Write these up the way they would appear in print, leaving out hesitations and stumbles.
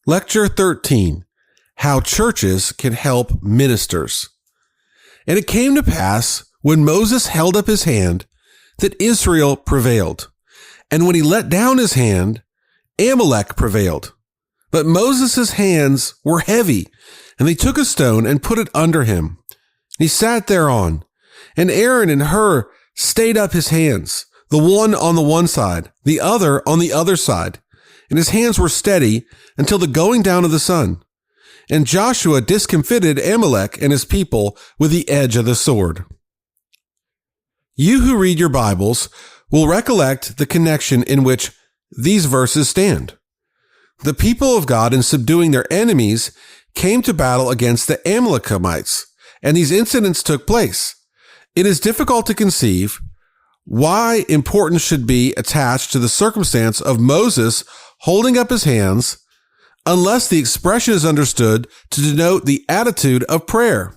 Lecture 13, How Churches Can Help Ministers. And it came to pass, when Moses held up his hand, that Israel prevailed. And when he let down his hand, Amalek prevailed. But Moses' hands were heavy, and they took a stone and put it under him. He sat thereon, and Aaron and Hur stayed up his hands, the one on the one side, the other on the other side. And his hands were steady until the going down of the sun. And Joshua discomfited Amalek and his people with the edge of the sword. You who read your Bibles will recollect the connection in which these verses stand. The people of God, in subduing their enemies, came to battle against the Amalekites, and these incidents took place. It is difficult to conceive why importance should be attached to the circumstance of Moses holding up his hands, unless the expression is understood to denote the attitude of prayer.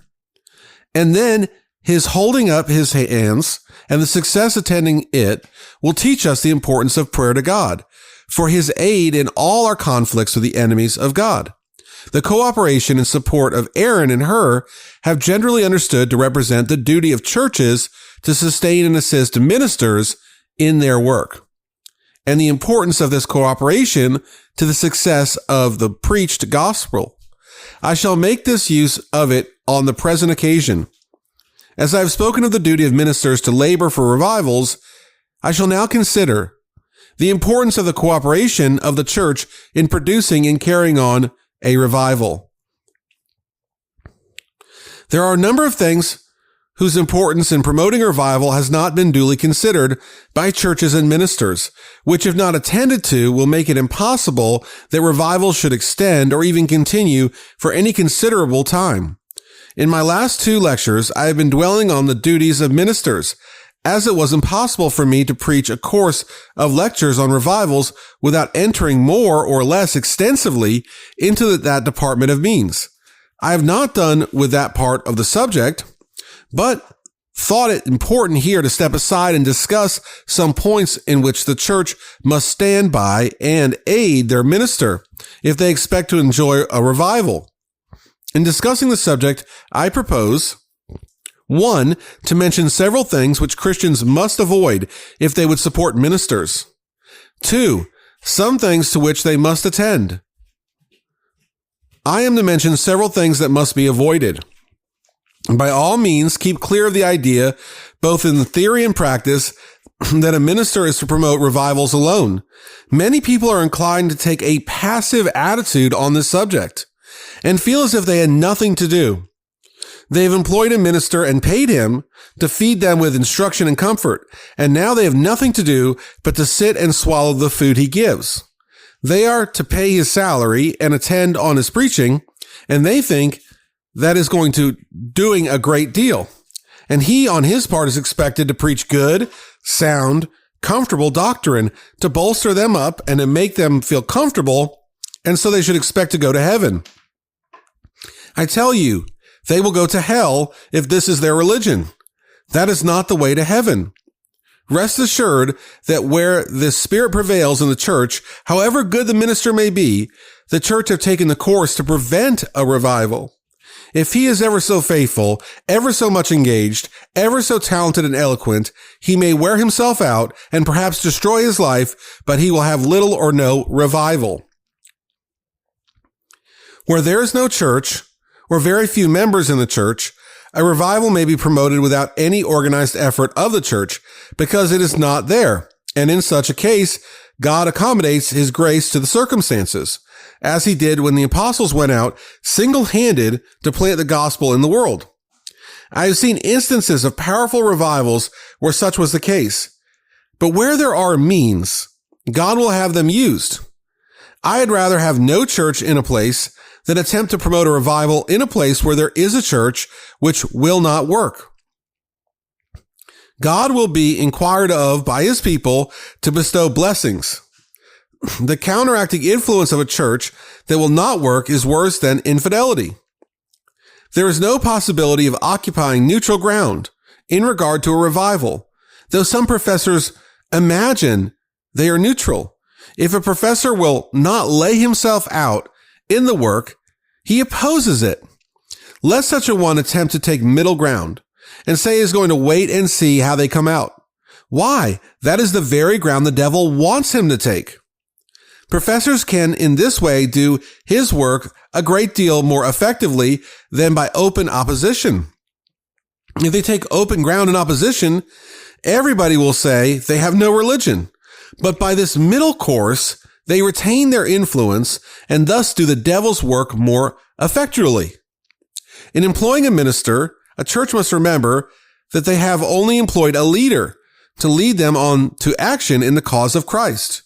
And then his holding up his hands and the success attending it will teach us the importance of prayer to God for his aid in all our conflicts with the enemies of God. The cooperation and support of Aaron and Hur have generally understood to represent the duty of churches to sustain and assist ministers in their work, and the importance of this cooperation to the success of the preached gospel. I shall make this use of it on the present occasion. As I have spoken of the duty of ministers to labor for revivals, I shall now consider the importance of the cooperation of the church in producing and carrying on a revival. There are a number of things whose importance in promoting a revival has not been duly considered by churches and ministers, which, if not attended to, will make it impossible that revivals should extend or even continue for any considerable time. In my last two lectures, I have been dwelling on the duties of ministers, as it was impossible for me to preach a course of lectures on revivals without entering more or less extensively into that department of means. I have not done with that part of the subject, but thought it important here to step aside and discuss some points in which the church must stand by and aid their minister if they expect to enjoy a revival. In discussing the subject, I propose 1, to mention several things which Christians must avoid if they would support ministers. 2, some things to which they must attend. I am to mention several things that must be avoided. By all means, keep clear of the idea, both in theory and practice, that a minister is to promote revivals alone. Many people are inclined to take a passive attitude on this subject and feel as if they had nothing to do. They have employed a minister and paid him to feed them with instruction and comfort, and now they have nothing to do but to sit and swallow the food he gives. They are to pay his salary and attend on his preaching, and they think that is going to doing a great deal. And he, on his part, is expected to preach good, sound, comfortable doctrine to bolster them up and to make them feel comfortable, and so they should expect to go to heaven. I tell you, they will go to hell if this is their religion. That is not the way to heaven. Rest assured that where the Spirit prevails in the church, however good the minister may be, the church have taken the course to prevent a revival. If he is ever so faithful, ever so much engaged, ever so talented and eloquent, he may wear himself out and perhaps destroy his life, but he will have little or no revival. Where there is no church, or very few members in the church, a revival may be promoted without any organized effort of the church because it is not there. And in such a case, God accommodates his grace to the circumstances, as he did when the apostles went out single-handed to plant the gospel in the world. I have seen instances of powerful revivals where such was the case. But where there are means, God will have them used. I'd rather have no church in a place than attempt to promote a revival in a place where there is a church which will not work. God will be inquired of by his people to bestow blessings. The counteracting influence of a church that will not work is worse than infidelity. There is no possibility of occupying neutral ground in regard to a revival, though some professors imagine they are neutral. If a professor will not lay himself out in the work, he opposes it. Lest such a one attempt to take middle ground and say he is going to wait and see how they come out. Why? That is the very ground the devil wants him to take. Professors can in this way do his work a great deal more effectively than by open opposition. If they take open ground in opposition, everybody will say they have no religion. But by this middle course, they retain their influence and thus do the devil's work more effectually. In employing a minister, a church must remember that they have only employed a leader to lead them on to action in the cause of Christ.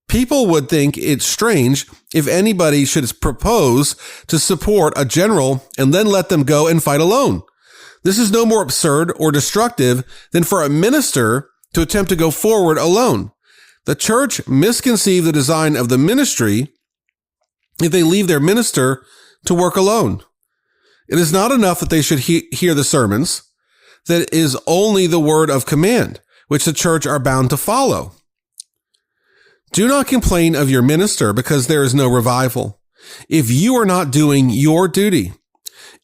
People would think it strange if anybody should propose to support a general and then let them go and fight alone. This is no more absurd or destructive than for a minister to attempt to go forward alone. The church misconceive the design of the ministry if they leave their minister to work alone. It is not enough that they should hear the sermons. That is only the word of command, which the church are bound to follow. Do not complain of your minister because there is no revival. If you are not doing your duty,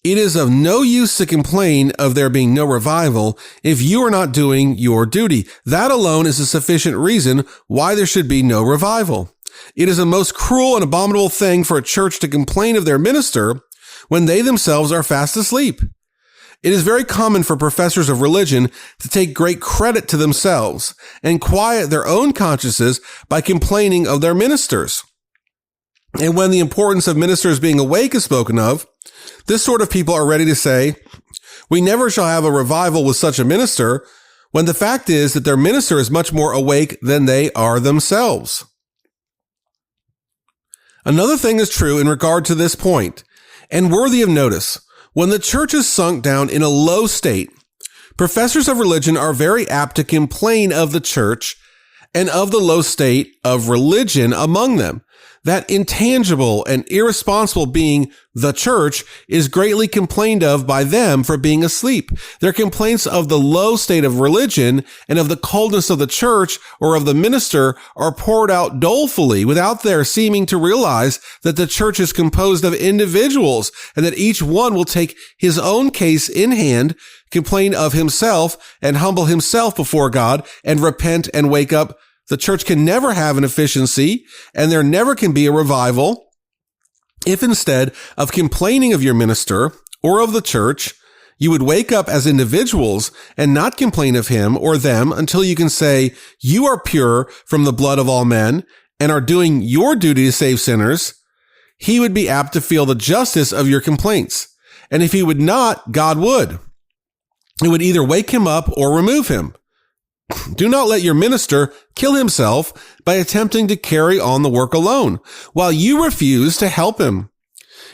it is of no use to complain of there being no revival if you are not doing your duty. That alone is a sufficient reason why there should be no revival. It is a most cruel and abominable thing for a church to complain of their minister when they themselves are fast asleep. It is very common for professors of religion to take great credit to themselves and quiet their own consciences by complaining of their ministers. And when the importance of ministers being awake is spoken of, this sort of people are ready to say, we never shall have a revival with such a minister, when the fact is that their minister is much more awake than they are themselves. Another thing is true in regard to this point, and worthy of notice. When the church is sunk down in a low state, professors of religion are very apt to complain of the church and of the low state of religion among them. That intangible and irresponsible being, the church, is greatly complained of by them for being asleep. Their complaints of the low state of religion and of the coldness of the church or of the minister are poured out dolefully without their seeming to realize that the church is composed of individuals and that each one will take his own case in hand, complain of himself and humble himself before God and repent and wake up. The church can never have an efficiency, and there never can be a revival if instead of complaining of your minister or of the church, you would wake up as individuals and not complain of him or them until you can say, you are pure from the blood of all men and are doing your duty to save sinners. He would be apt to feel the justice of your complaints. And if he would not, God would. It would either wake him up or remove him. Do not let your minister kill himself by attempting to carry on the work alone, while you refuse to help him.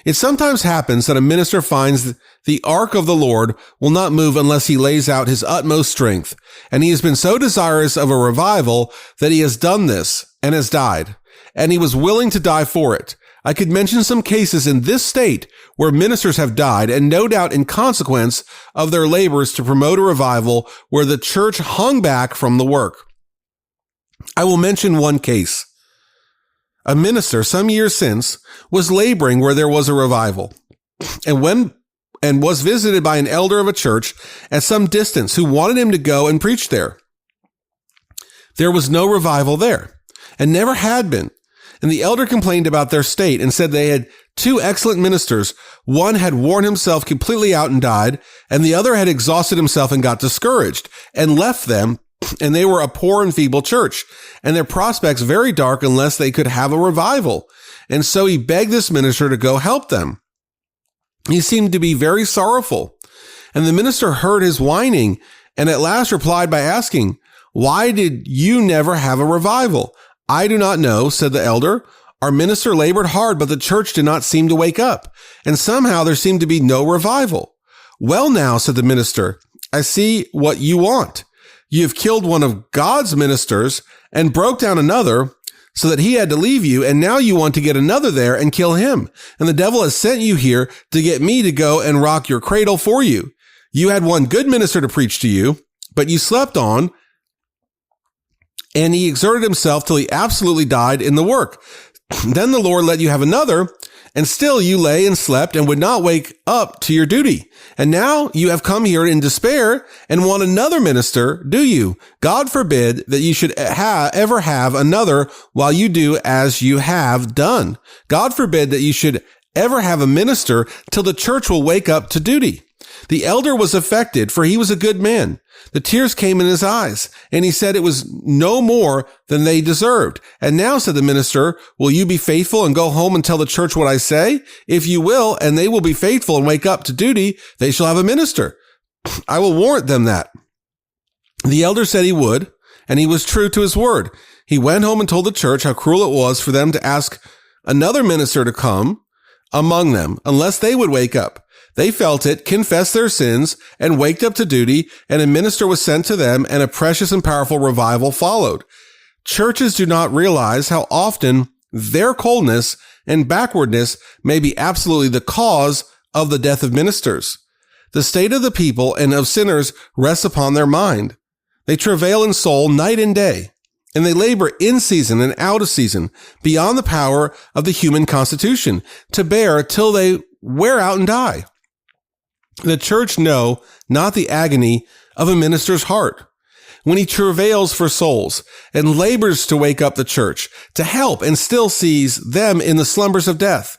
It sometimes happens that a minister finds the ark of the Lord will not move unless he lays out his utmost strength, and he has been so desirous of a revival that he has done this and has died, and he was willing to die for it. I could mention some cases in this state where ministers have died, and no doubt in consequence of their labors to promote a revival where the church hung back from the work. I will mention one case. A minister some years since was laboring where there was a revival, and was visited by an elder of a church at some distance who wanted him to go and preach there. There was no revival there, and never had been. And the elder complained about their state and said they had two excellent ministers. One had worn himself completely out and died, and the other had exhausted himself and got discouraged and left them, and they were a poor and feeble church, and their prospects very dark unless they could have a revival. And so he begged this minister to go help them. He seemed to be very sorrowful, and the minister heard his whining and at last replied by asking, "Why did you never have a revival?" "I do not know," said the elder. "Our minister labored hard, but the church did not seem to wake up, and somehow there seemed to be no revival." "Well now," said the minister, "I see what you want. You have killed one of God's ministers and broke down another so that he had to leave you, and now you want to get another there and kill him. And the devil has sent you here to get me to go and rock your cradle for you. You had one good minister to preach to you, but you slept on, and he exerted himself till he absolutely died in the work. Then the Lord let you have another, And still you lay and slept and would not wake up to your duty. And now you have come here in despair and want another minister, do you? God forbid that you should ever have another while you do as you have done. God forbid that you should ever have a minister till the church will wake up to duty. The elder was affected, for he was a good man. The tears came in his eyes, and he said it was no more than they deserved. And now, said the minister, will you be faithful and go home and tell the church what I say? If you will, and they will be faithful and wake up to duty, they shall have a minister. I will warrant them that. The elder said he would, and he was true to his word. He went home and told the church how cruel it was for them to ask another minister to come among them, unless they would wake up. They felt it, confessed their sins, and waked up to duty, and a minister was sent to them, and a precious and powerful revival followed. Churches do not realize how often their coldness and backwardness may be absolutely the cause of the death of ministers. The state of the people and of sinners rests upon their mind. They travail in soul night and day, and they labor in season and out of season, beyond the power of the human constitution, to bear till they wear out and die. The church know not the agony of a minister's heart when he travails for souls and labors to wake up the church, to help, and still sees them in the slumbers of death.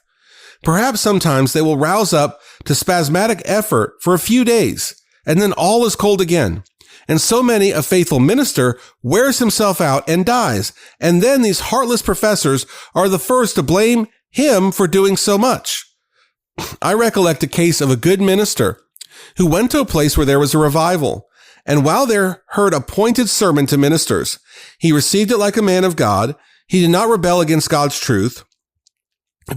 Perhaps sometimes they will rouse up to spasmodic effort for a few days, and then all is cold again. And so many a faithful minister wears himself out and dies, and then these heartless professors are the first to blame him for doing so much. I recollect a case of a good minister who went to a place where there was a revival, and while there heard a pointed sermon to ministers. He received it like a man of God. He did not rebel against God's truth,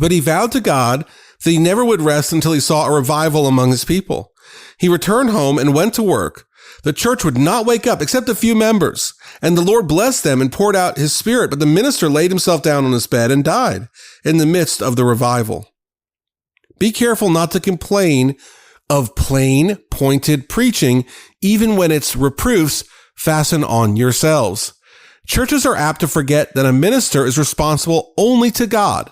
but he vowed to God that he never would rest until he saw a revival among his people. He returned home and went to work. The church would not wake up except a few members, and the Lord blessed them and poured out his spirit, but the minister laid himself down on his bed and died in the midst of the revival. Be careful not to complain of plain, pointed preaching, even when its reproofs fasten on yourselves. Churches are apt to forget that a minister is responsible only to God.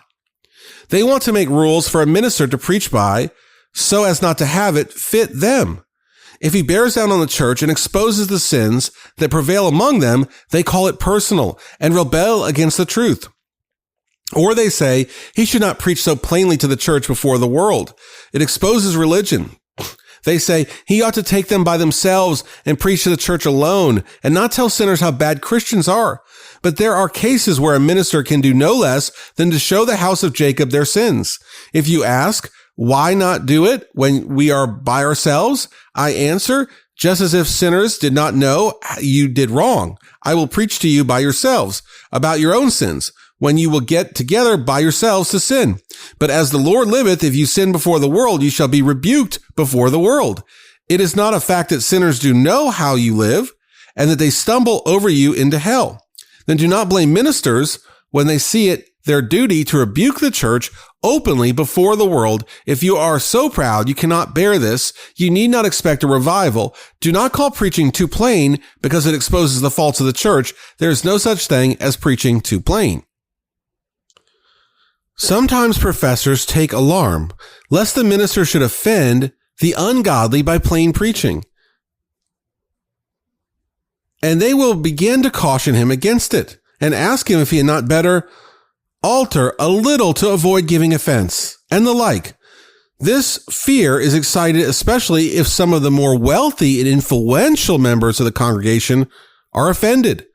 They want to make rules for a minister to preach by so as not to have it fit them. If he bears down on the church and exposes the sins that prevail among them, they call it personal and rebel against the truth. Or they say he should not preach so plainly to the church before the world. It exposes religion. They say he ought to take them by themselves and preach to the church alone and not tell sinners how bad Christians are. But there are cases where a minister can do no less than to show the house of Jacob their sins. If you ask, why not do it when we are by ourselves? I answer, just as if sinners did not know you did wrong. I will preach to you by yourselves about your own sins, when you will get together by yourselves to sin. But as the Lord liveth, if you sin before the world, you shall be rebuked before the world. It is not a fact that sinners do know how you live, and that they stumble over you into hell. Then do not blame ministers when they see it their duty to rebuke the church openly before the world. If you are so proud you cannot bear this, you need not expect a revival. Do not call preaching too plain because it exposes the faults of the church. There is no such thing as preaching too plain. Sometimes professors take alarm lest the minister should offend the ungodly by plain preaching, and they will begin to caution him against it and ask him if he had not better alter a little to avoid giving offense, and the like. This fear is excited especially if some of the more wealthy and influential members of the congregation are offended,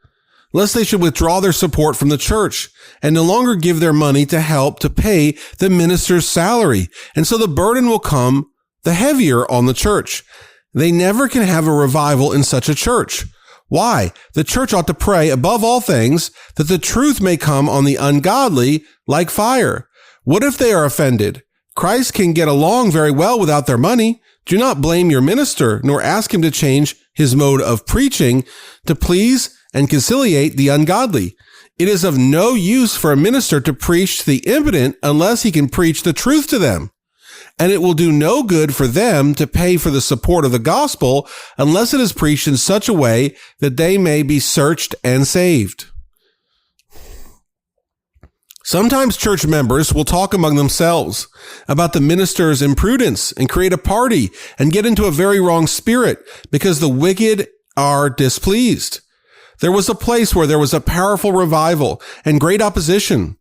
lest they should withdraw their support from the church and no longer give their money to help to pay the minister's salary. And so the burden will come the heavier on the church. They never can have a revival in such a church. Why? The church ought to pray above all things that the truth may come on the ungodly like fire. What if they are offended? Christ can get along very well without their money. Do not blame your minister, nor ask him to change his mode of preaching to please and conciliate the ungodly. It is of no use for a minister to preach to the impotent unless he can preach the truth to them. And it will do no good for them to pay for the support of the gospel unless it is preached in such a way that they may be searched and saved. Sometimes church members will talk among themselves about the minister's imprudence and create a party and get into a very wrong spirit because the wicked are displeased. There was a place where there was a powerful revival and great opposition.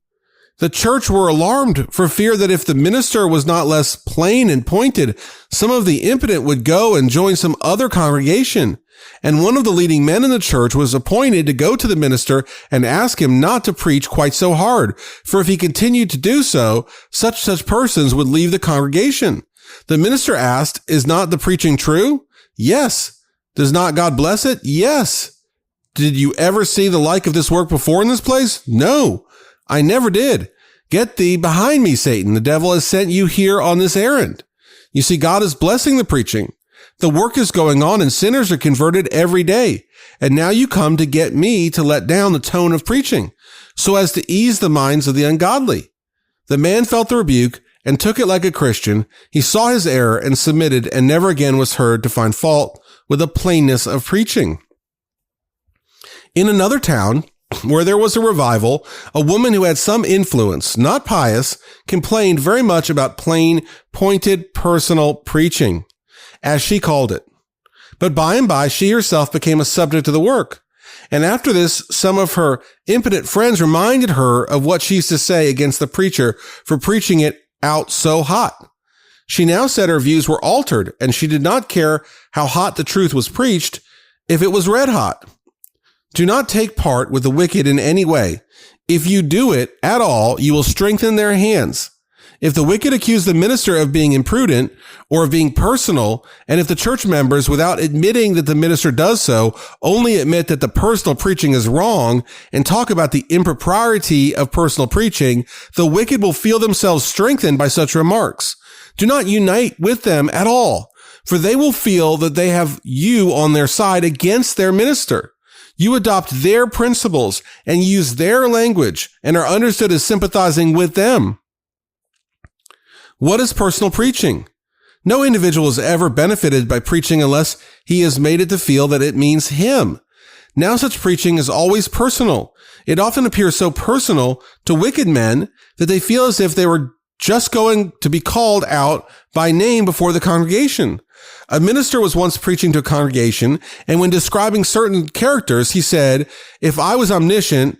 The church were alarmed for fear that if the minister was not less plain and pointed, some of the impotent would go and join some other congregation. And one of the leading men in the church was appointed to go to the minister and ask him not to preach quite so hard, for if he continued to do so, such persons would leave the congregation. The minister asked, "Is not the preaching true?" "Yes." "Does not God bless it?" "Yes." "Did you ever see the like of this work before in this place?" "No, I never did." "Get thee behind me, Satan. The devil has sent you here on this errand." You see, God is blessing the preaching. The work is going on and sinners are converted every day. And now you come to get me to let down the tone of preaching so as to ease the minds of the ungodly. The man felt the rebuke and took it like a Christian. He saw his error and submitted and never again was heard to find fault with the plainness of preaching. In another town, where there was a revival, a woman who had some influence, not pious, complained very much about plain, pointed, personal preaching, as she called it. But by and by, she herself became a subject of the work. And after this, some of her impotent friends reminded her of what she used to say against the preacher for preaching it out so hot. She now said her views were altered, and she did not care how hot the truth was preached if it was red hot. Do not take part with the wicked in any way. If you do it at all, you will strengthen their hands. If the wicked accuse the minister of being imprudent or of being personal, and if the church members, without admitting that the minister does so, only admit that the personal preaching is wrong and talk about the impropriety of personal preaching, the wicked will feel themselves strengthened by such remarks. Do not unite with them at all, for they will feel that they have you on their side against their minister. You adopt their principles and use their language and are understood as sympathizing with them. What is personal preaching? No individual is ever benefited by preaching unless he has made it to feel that it means him. Now such preaching is always personal. It often appears so personal to wicked men that they feel as if they were just going to be called out by name before the congregation. A minister was once preaching to a congregation, and when describing certain characters, he said, "If I was omniscient,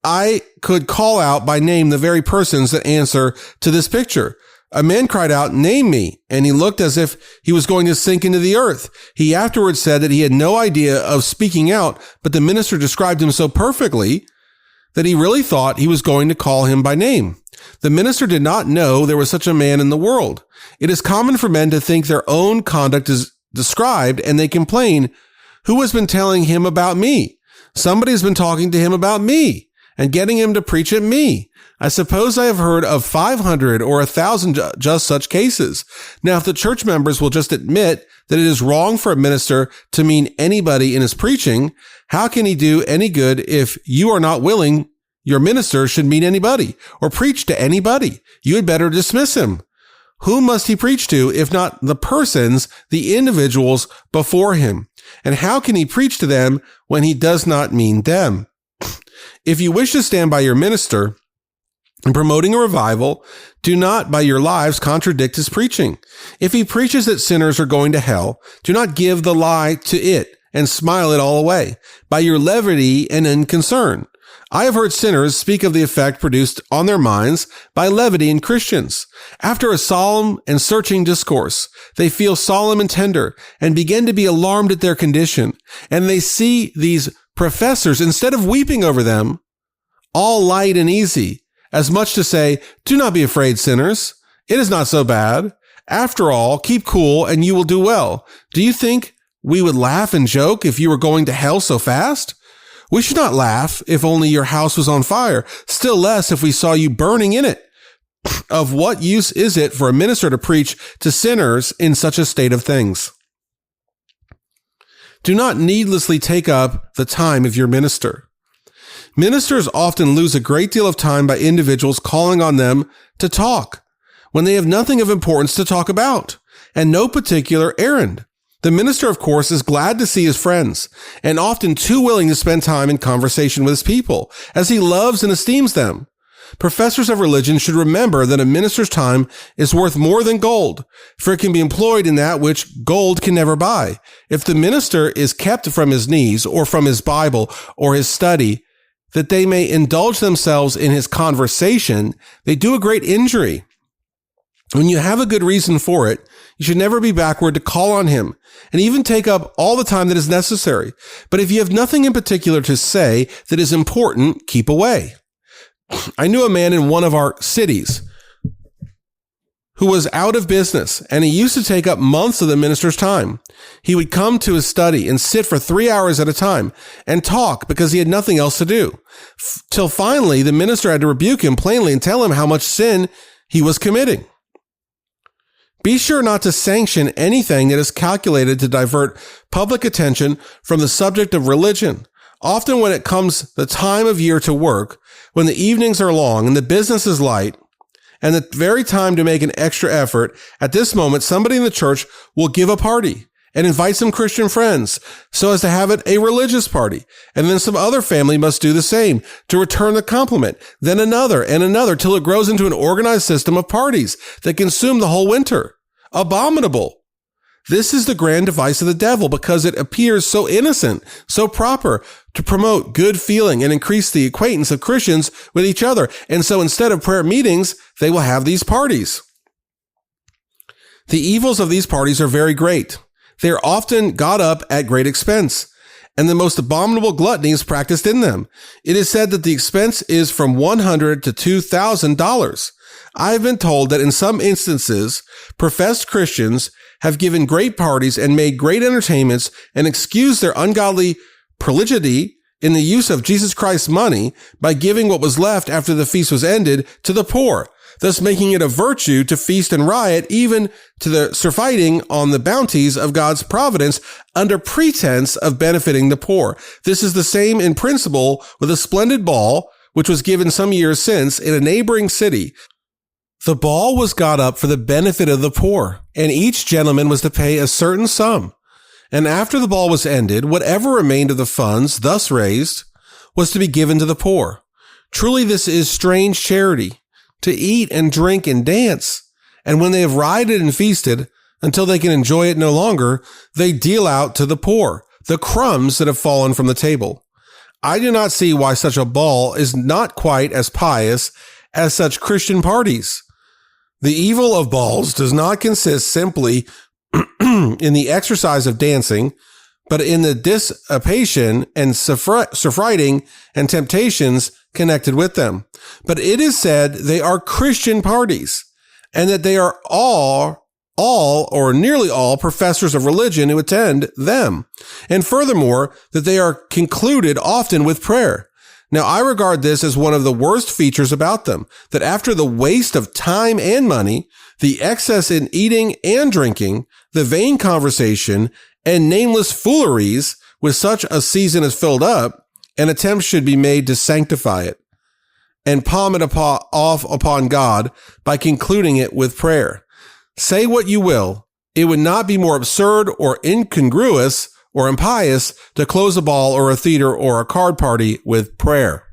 I could call out by name the very persons that answer to this picture." A man cried out, "Name me," and he looked as if he was going to sink into the earth. He afterwards said that he had no idea of speaking out, but the minister described him so perfectly that he really thought he was going to call him by name. The minister did not know there was such a man in the world. It is common for men to think their own conduct is described, and they complain, "Who has been telling him about me? Somebody has been talking to him about me and getting him to preach at me. I suppose I have heard of 500 or 1,000 just such cases." Now, if the church members will just admit that it is wrong for a minister to mean anybody in his preaching, how can he do any good if you are not willing your minister should mean anybody or preach to anybody? You had better dismiss him. Who must he preach to if not the persons, the individuals before him? And how can he preach to them when he does not mean them? If you wish to stand by your minister in promoting a revival, do not by your lives contradict his preaching. If he preaches that sinners are going to hell, do not give the lie to it and smile it all away by your levity and unconcern. I have heard sinners speak of the effect produced on their minds by levity in Christians. After a solemn and searching discourse, they feel solemn and tender and begin to be alarmed at their condition. And they see these professors, instead of weeping over them, all light and easy, as much to say, "Do not be afraid, sinners. It is not so bad. After all, keep cool and you will do well. Do you think we would laugh and joke if you were going to hell so fast? We should not laugh if only your house was on fire, still less if we saw you burning in it. Of what use is it for a minister to preach to sinners in such a state of things?" Do not needlessly take up the time of your minister. Ministers often lose a great deal of time by individuals calling on them to talk when they have nothing of importance to talk about and no particular errand. The minister, of course, is glad to see his friends and often too willing to spend time in conversation with his people, as he loves and esteems them. Professors of religion should remember that a minister's time is worth more than gold, for it can be employed in that which gold can never buy. If the minister is kept from his knees or from his Bible or his study, that they may indulge themselves in his conversation, they do a great injury. When you have a good reason for it, you should never be backward to call on him and even take up all the time that is necessary. But if you have nothing in particular to say that is important, keep away. I knew a man in one of our cities who was out of business, and he used to take up months of the minister's time. He would come to his study and sit for 3 hours at a time and talk because he had nothing else to do. Till finally, the minister had to rebuke him plainly and tell him how much sin he was committing. Be sure not to sanction anything that is calculated to divert public attention from the subject of religion. Often when it comes the time of year to work, when the evenings are long and the business is light, and the very time to make an extra effort, at this moment, somebody in the church will give a party and invite some Christian friends so as to have it a religious party. And then some other family must do the same to return the compliment, then another and another till it grows into an organized system of parties that consume the whole winter. Abominable. This is the grand device of the devil because it appears so innocent, so proper to promote good feeling and increase the acquaintance of Christians with each other. And so instead of prayer meetings, they will have these parties. The evils of these parties are very great. They are often got up at great expense, and the most abominable gluttony is practiced in them. It is said that the expense is from $100 to $2,000. I have been told that in some instances, professed Christians have given great parties and made great entertainments and excused their ungodly prodigy in the use of Jesus Christ's money by giving what was left after the feast was ended to the poor, thus making it a virtue to feast and riot, even to the surfeiting on the bounties of God's providence under pretense of benefiting the poor. This is the same in principle with a splendid ball, which was given some years since in a neighboring city. The ball was got up for the benefit of the poor, and each gentleman was to pay a certain sum. And after the ball was ended, whatever remained of the funds thus raised was to be given to the poor. Truly, this is strange charity, to eat and drink and dance. And when they have rioted and feasted, until they can enjoy it no longer, they deal out to the poor the crumbs that have fallen from the table. I do not see why such a ball is not quite as pious as such Christian parties. The evil of balls does not consist simply in the exercise of dancing, but in the dissipation and surfeiting and temptations connected with them. But it is said they are Christian parties, and that they are all or nearly all professors of religion who attend them. And furthermore, that they are concluded often with prayer. Now, I regard this as one of the worst features about them, that after the waste of time and money, the excess in eating and drinking, the vain conversation, and nameless fooleries with such a season is filled up, an attempt should be made to sanctify it and palm it off upon God by concluding it with prayer. Say what you will, it would not be more absurd or incongruous or impious to close a ball or a theater or a card party with prayer.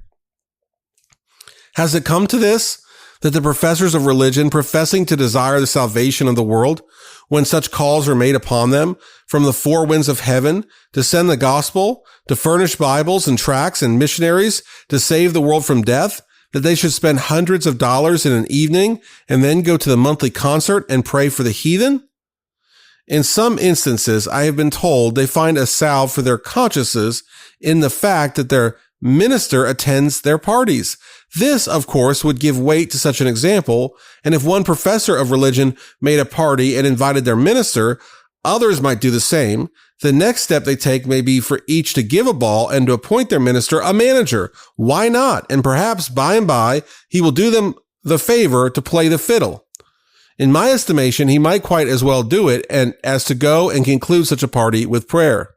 Has it come to this, that the professors of religion, professing to desire the salvation of the world, when such calls are made upon them from the four winds of heaven to send the gospel, to furnish Bibles and tracts and missionaries to save the world from death, that they should spend hundreds of dollars in an evening and then go to the monthly concert and pray for the heathen? In some instances, I have been told they find a salve for their consciences in the fact that their minister attends their parties. This, of course, would give weight to such an example, and if one professor of religion made a party and invited their minister, others might do the same. The next step they take may be for each to give a ball and to appoint their minister a manager. Why not? And perhaps by and by, he will do them the favor to play the fiddle. In my estimation, he might quite as well do it and as to go and conclude such a party with prayer.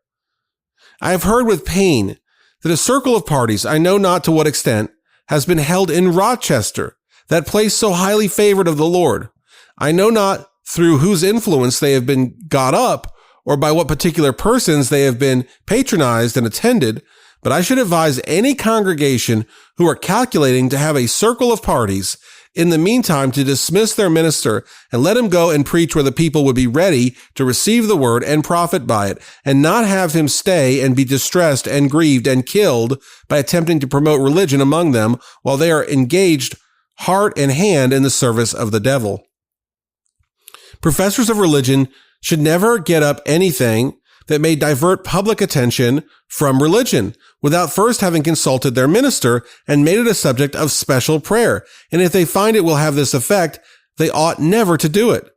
I have heard with pain that a circle of parties, I know not to what extent, has been held in Rochester, that place so highly favored of the Lord. I know not through whose influence they have been got up, or by what particular persons they have been patronized and attended, But I should advise any congregation who are calculating to have a circle of parties in the meantime to dismiss their minister and let him go and preach where the people would be ready to receive the word and profit by it, and not have him stay and be distressed and grieved and killed by attempting to promote religion among them while they are engaged heart and hand in the service of the devil. Professors of religion should never get up anything that may divert public attention from religion without first having consulted their minister and made it a subject of special prayer. And if they find it will have this effect, they ought never to do it.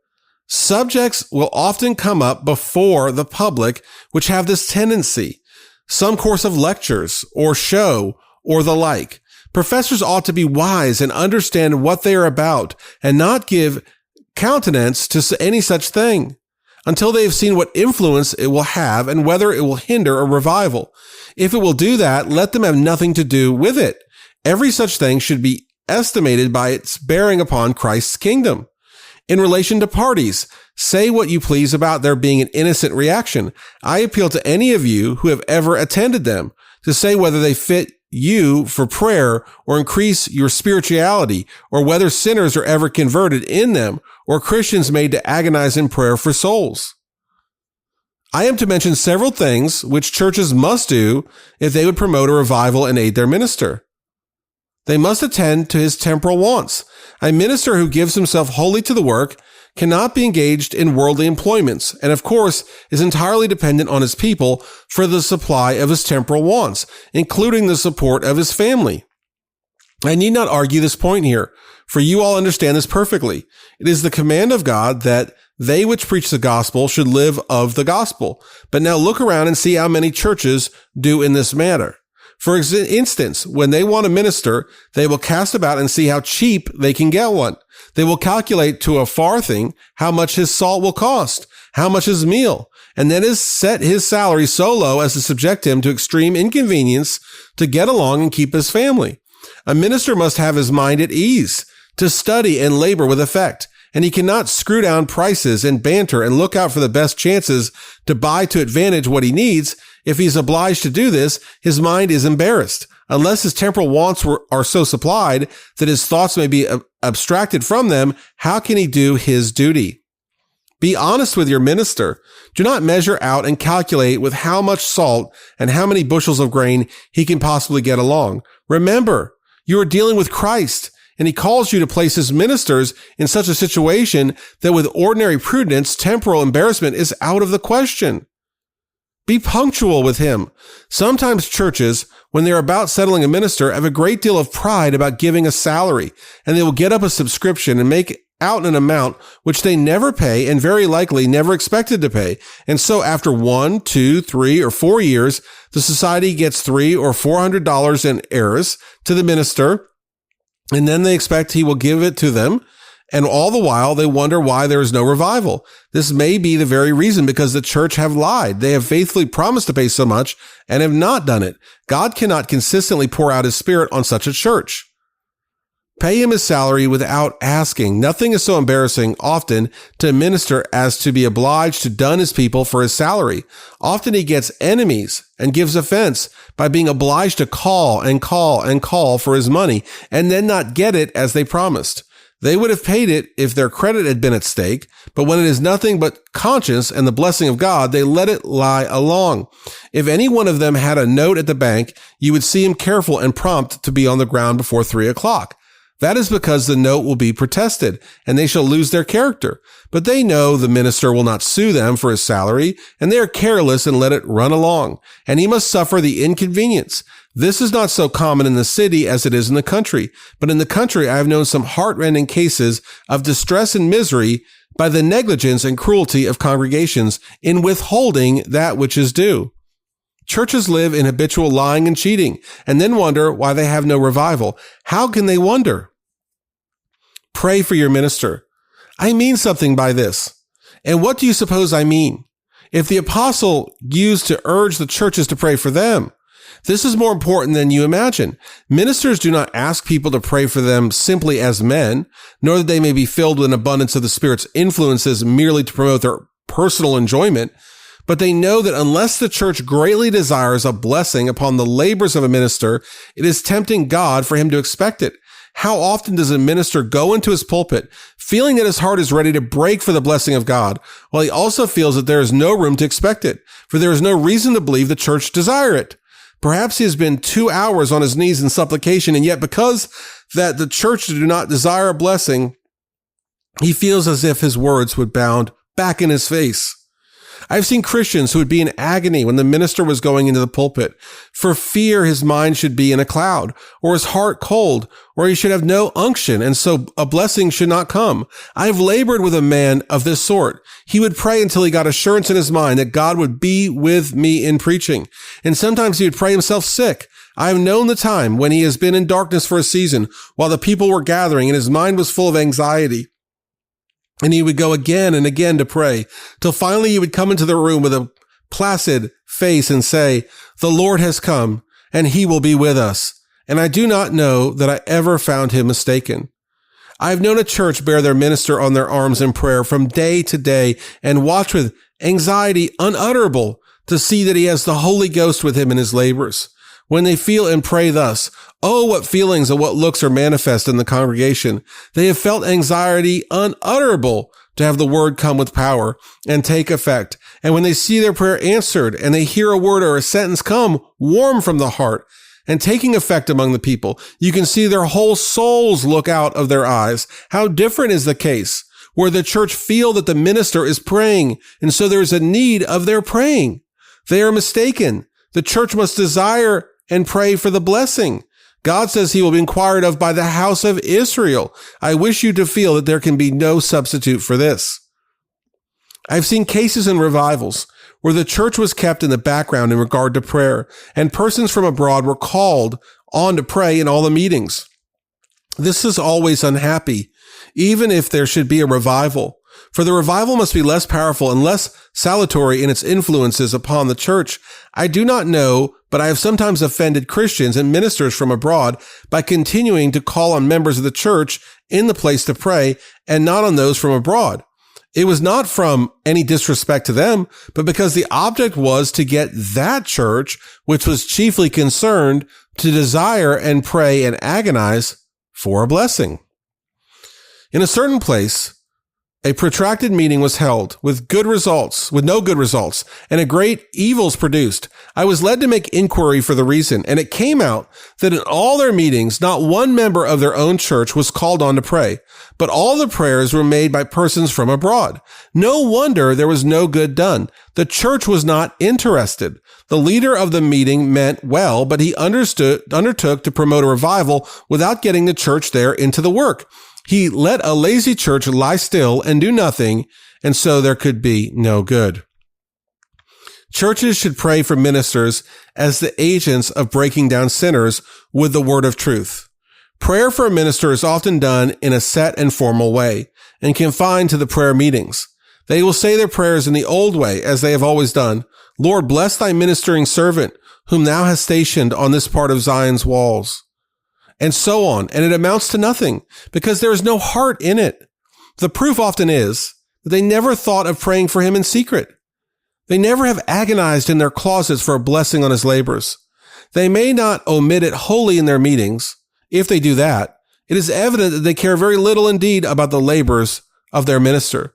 Subjects will often come up before the public which have this tendency, some course of lectures or show or the like. Professors ought to be wise and understand what they are about and not give countenance to any such thing until they have seen what influence it will have and whether it will hinder a revival. If it will do that, let them have nothing to do with it. Every such thing should be estimated by its bearing upon Christ's kingdom. In relation to parties, say what you please about there being an innocent reaction. I appeal to any of you who have ever attended them to say whether they fit you for prayer or increase your spirituality, or whether sinners are ever converted in them or Christians made to agonize in prayer for souls. I am to mention several things which churches must do if they would promote a revival and aid their minister. They must attend to his temporal wants. A minister who gives himself wholly to the work cannot be engaged in worldly employments, and of course is entirely dependent on his people for the supply of his temporal wants, including the support of his family. I need not argue this point here, for you all understand this perfectly. It is the command of God that they which preach the gospel should live of the gospel. But now look around and see how many churches do in this matter. For instance, when they want a minister, they will cast about and see how cheap they can get one. They will calculate to a farthing how much his salt will cost, how much his meal, and then set his salary so low as to subject him to extreme inconvenience to get along and keep his family. A minister must have his mind at ease to study and labor with effect, and he cannot screw down prices and banter and look out for the best chances to buy to advantage what he needs. If he's obliged to do this, his mind is embarrassed. Unless his temporal wants are so supplied that his thoughts may be abstracted from them, how can he do his duty? Be honest with your minister. Do not measure out and calculate with how much salt and how many bushels of grain he can possibly get along. Remember, you are dealing with Christ, and he calls you to place his ministers in such a situation that with ordinary prudence, temporal embarrassment is out of the question. Be punctual with him. Sometimes churches, when they're about settling a minister, have a great deal of pride about giving a salary, and they will get up a subscription and make out an amount which they never pay and very likely never expected to pay. And so after 1, 2, 3, or 4 years, the society gets $300 or $400 in errors to the minister, and then they expect he will give it to them. And all the while, they wonder why there is no revival. This may be the very reason, because the church have lied. They have faithfully promised to pay so much and have not done it. God cannot consistently pour out his Spirit on such a church. Pay him his salary without asking. Nothing is so embarrassing often to a minister as to be obliged to dun his people for his salary. Often he gets enemies and gives offense by being obliged to call and call and call for his money and then not get it as they promised. They would have paid it if their credit had been at stake, but when it is nothing but conscience and the blessing of God, they let it lie along. If any one of them had a note at the bank, you would see him careful and prompt to be on the ground before 3 o'clock. That is because the note will be protested, and they shall lose their character. But they know the minister will not sue them for his salary, and they are careless and let it run along, and he must suffer the inconvenience. This is not so common in the city as it is in the country, but in the country I have known some heart-rending cases of distress and misery by the negligence and cruelty of congregations in withholding that which is due. Churches live in habitual lying and cheating, and then wonder why they have no revival. How can they wonder? Pray for your minister. I mean something by this. And what do you suppose I mean? If the apostle used to urge the churches to pray for them, this is more important than you imagine. Ministers do not ask people to pray for them simply as men, nor that they may be filled with an abundance of the Spirit's influences merely to promote their personal enjoyment, But they know that unless the church greatly desires a blessing upon the labors of a minister, it is tempting God for him to expect it. How often does a minister go into his pulpit feeling that his heart is ready to break for the blessing of God, while he also feels that there is no room to expect it, for there is no reason to believe the church desire it? Perhaps he has been 2 hours on his knees in supplication, and yet because that the church do not desire a blessing, he feels as if his words would bound back in his face. I've seen Christians who would be in agony when the minister was going into the pulpit, for fear his mind should be in a cloud, or his heart cold, or he should have no unction, and so a blessing should not come. I've labored with a man of this sort. He would pray until he got assurance in his mind that God would be with me in preaching, and sometimes he would pray himself sick. I have known the time when he has been in darkness for a season, while the people were gathering, and his mind was full of anxiety. And he would go again and again to pray, till finally he would come into the room with a placid face and say, "The Lord has come, and he will be with us." And I do not know that I ever found him mistaken. I have known a church bear their minister on their arms in prayer from day to day and watch with anxiety unutterable to see that he has the Holy Ghost with him in his labors. When they feel and pray thus, oh, what feelings and what looks are manifest in the congregation. They have felt anxiety unutterable to have the word come with power and take effect. And when they see their prayer answered and they hear a word or a sentence come warm from the heart and taking effect among the people, you can see their whole souls look out of their eyes. How different is the case where the church feel that the minister is praying, and so there is a need of their praying. They are mistaken. The church must desire and pray for the blessing. God says he will be inquired of by the house of Israel. I wish you to feel that there can be no substitute for this. I've seen cases in revivals where the church was kept in the background in regard to prayer, and persons from abroad were called on to pray in all the meetings. This is always unhappy, even if there should be a revival. For the revival must be less powerful and less salutary in its influences upon the church. I do not know, but I have sometimes offended Christians and ministers from abroad by continuing to call on members of the church in the place to pray and not on those from abroad. It was not from any disrespect to them, but because the object was to get that church, which was chiefly concerned, to desire and pray and agonize for a blessing. In a certain place, a protracted meeting was held with no good results, and a great evils produced. I was led to make inquiry for the reason, and it came out that in all their meetings, not one member of their own church was called on to pray, but all the prayers were made by persons from abroad. No wonder there was no good done. The church was not interested. The leader of the meeting meant well, but he undertook to promote a revival without getting the church there into the work. He let a lazy church lie still and do nothing, and so there could be no good. Churches should pray for ministers as the agents of breaking down sinners with the word of truth. Prayer for a minister is often done in a set and formal way and confined to the prayer meetings. They will say their prayers in the old way, as they have always done. Lord, bless thy ministering servant, whom thou hast stationed on this part of Zion's walls. And so on. And it amounts to nothing because there is no heart in it. The proof often is that they never thought of praying for him in secret. They never have agonized in their closets for a blessing on his labors. They may not omit it wholly in their meetings. If they do that, it is evident that they care very little indeed about the labors of their minister.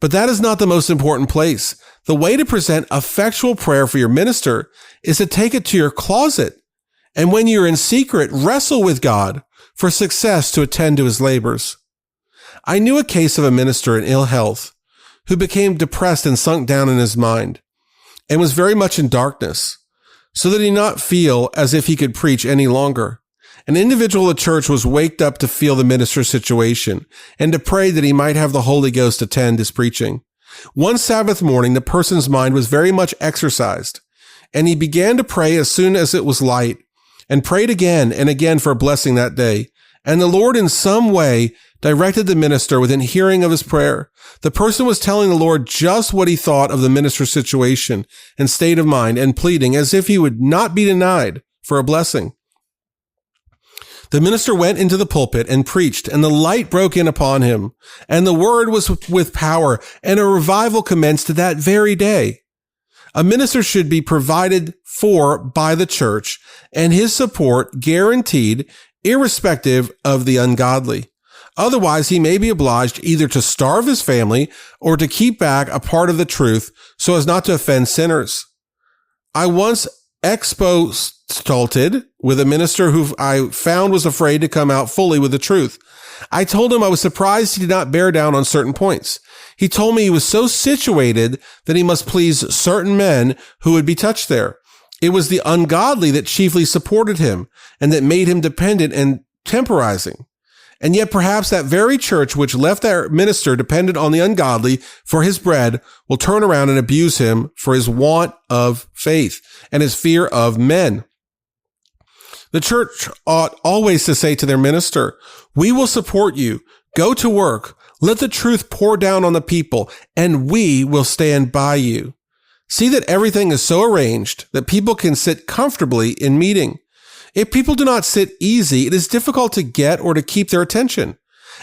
But that is not the most important place. The way to present effectual prayer for your minister is to take it to your closet. And when you're in secret, wrestle with God for success to attend to his labors. I knew a case of a minister in ill health who became depressed and sunk down in his mind and was very much in darkness, so that he did not feel as if he could preach any longer. An individual of the church was waked up to feel the minister's situation and to pray that he might have the Holy Ghost attend his preaching. One Sabbath morning, the person's mind was very much exercised, and he began to pray as soon as it was light, and prayed again and again for a blessing that day. And the Lord in some way directed the minister within hearing of his prayer. The person was telling the Lord just what he thought of the minister's situation and state of mind, and pleading as if he would not be denied for a blessing. The minister went into the pulpit and preached, and the light broke in upon him, and the word was with power, and a revival commenced that very day. A minister should be provided for by the church and his support guaranteed irrespective of the ungodly. Otherwise, he may be obliged either to starve his family or to keep back a part of the truth so as not to offend sinners. I once expostulated with a minister who I found was afraid to come out fully with the truth. I told him I was surprised he did not bear down on certain points. He told me he was so situated that he must please certain men who would be touched there. It was the ungodly that chiefly supported him and that made him dependent and temporizing. And yet perhaps that very church which left their minister dependent on the ungodly for his bread will turn around and abuse him for his want of faith and his fear of men. The church ought always to say to their minister, "We will support you. Go to work. Let the truth pour down on the people, and we will stand by you." See that everything is so arranged that people can sit comfortably in meeting. If people do not sit easy, it is difficult to get or to keep their attention.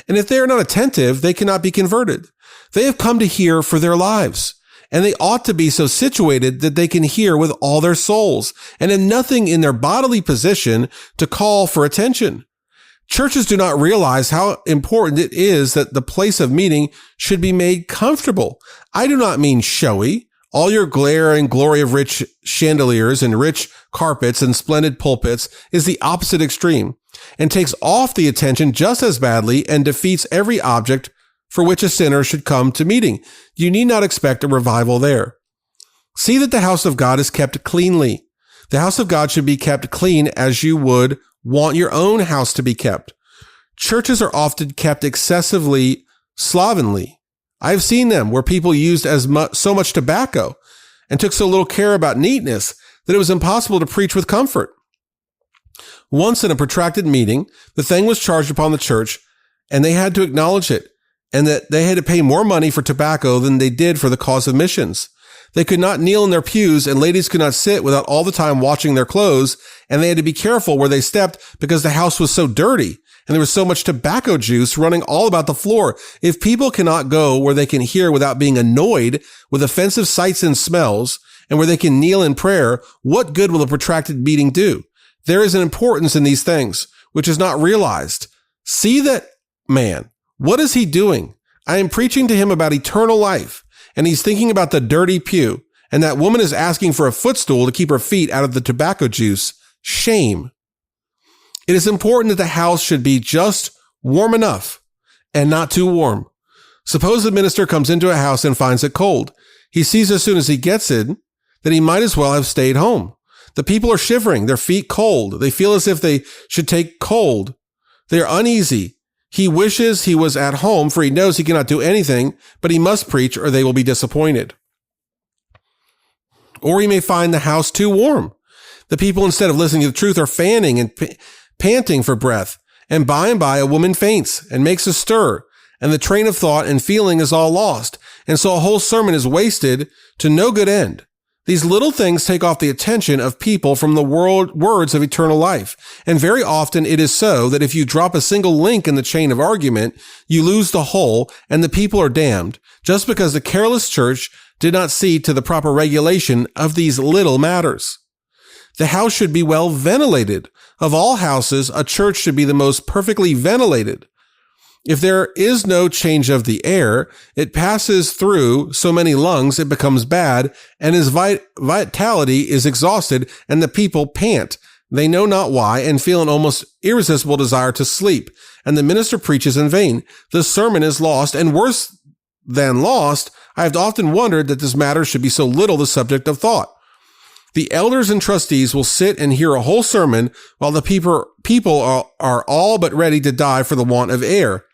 And if they are not attentive, they cannot be converted. They have come to hear for their lives, and they ought to be so situated that they can hear with all their souls and have nothing in their bodily position to call for attention. Churches do not realize how important it is that the place of meeting should be made comfortable. I do not mean showy. All your glare and glory of rich chandeliers and rich carpets and splendid pulpits is the opposite extreme and takes off the attention just as badly and defeats every object for which a sinner should come to meeting. You need not expect a revival there. See that the house of God is kept cleanly. The house of God should be kept clean as you would want your own house to be kept. Churches are often kept excessively slovenly. I have seen them where people used so much tobacco and took so little care about neatness that it was impossible to preach with comfort. Once in a protracted meeting, the thing was charged upon the church, and they had to acknowledge it, and that they had to pay more money for tobacco than they did for the cause of missions. They could not kneel in their pews, and ladies could not sit without all the time watching their clothes, and they had to be careful where they stepped because the house was so dirty, and there was so much tobacco juice running all about the floor. If people cannot go where they can hear without being annoyed with offensive sights and smells, and where they can kneel in prayer, what good will a protracted meeting do? There is an importance in these things, which is not realized. See that man. What is he doing? I am preaching to him about eternal life, and he's thinking about the dirty pew, and that woman is asking for a footstool to keep her feet out of the tobacco juice. Shame. It is important that the house should be just warm enough and not too warm. Suppose the minister comes into a house and finds it cold. He sees as soon as he gets in that he might as well have stayed home. The people are shivering, their feet cold. They feel as if they should take cold. They are uneasy. He wishes he was at home, for he knows he cannot do anything, but he must preach or they will be disappointed. Or he may find the house too warm. The people, instead of listening to the truth, are fanning and panting for breath. And by a woman faints and makes a stir, and the train of thought and feeling is all lost. And so a whole sermon is wasted to no good end. These little things take off the attention of people from the words of eternal life. And very often it is so that if you drop a single link in the chain of argument, you lose the whole and the people are damned, just because the careless church did not see to the proper regulation of these little matters. The house should be well ventilated. Of all houses, a church should be the most perfectly ventilated. If there is no change of the air, it passes through so many lungs it becomes bad, and his vitality is exhausted, and the people pant. They know not why, and feel an almost irresistible desire to sleep, and the minister preaches in vain. The sermon is lost, and worse than lost, I have often wondered that this matter should be so little the subject of thought. The elders and trustees will sit and hear a whole sermon while the people are all but ready to die for the want of air.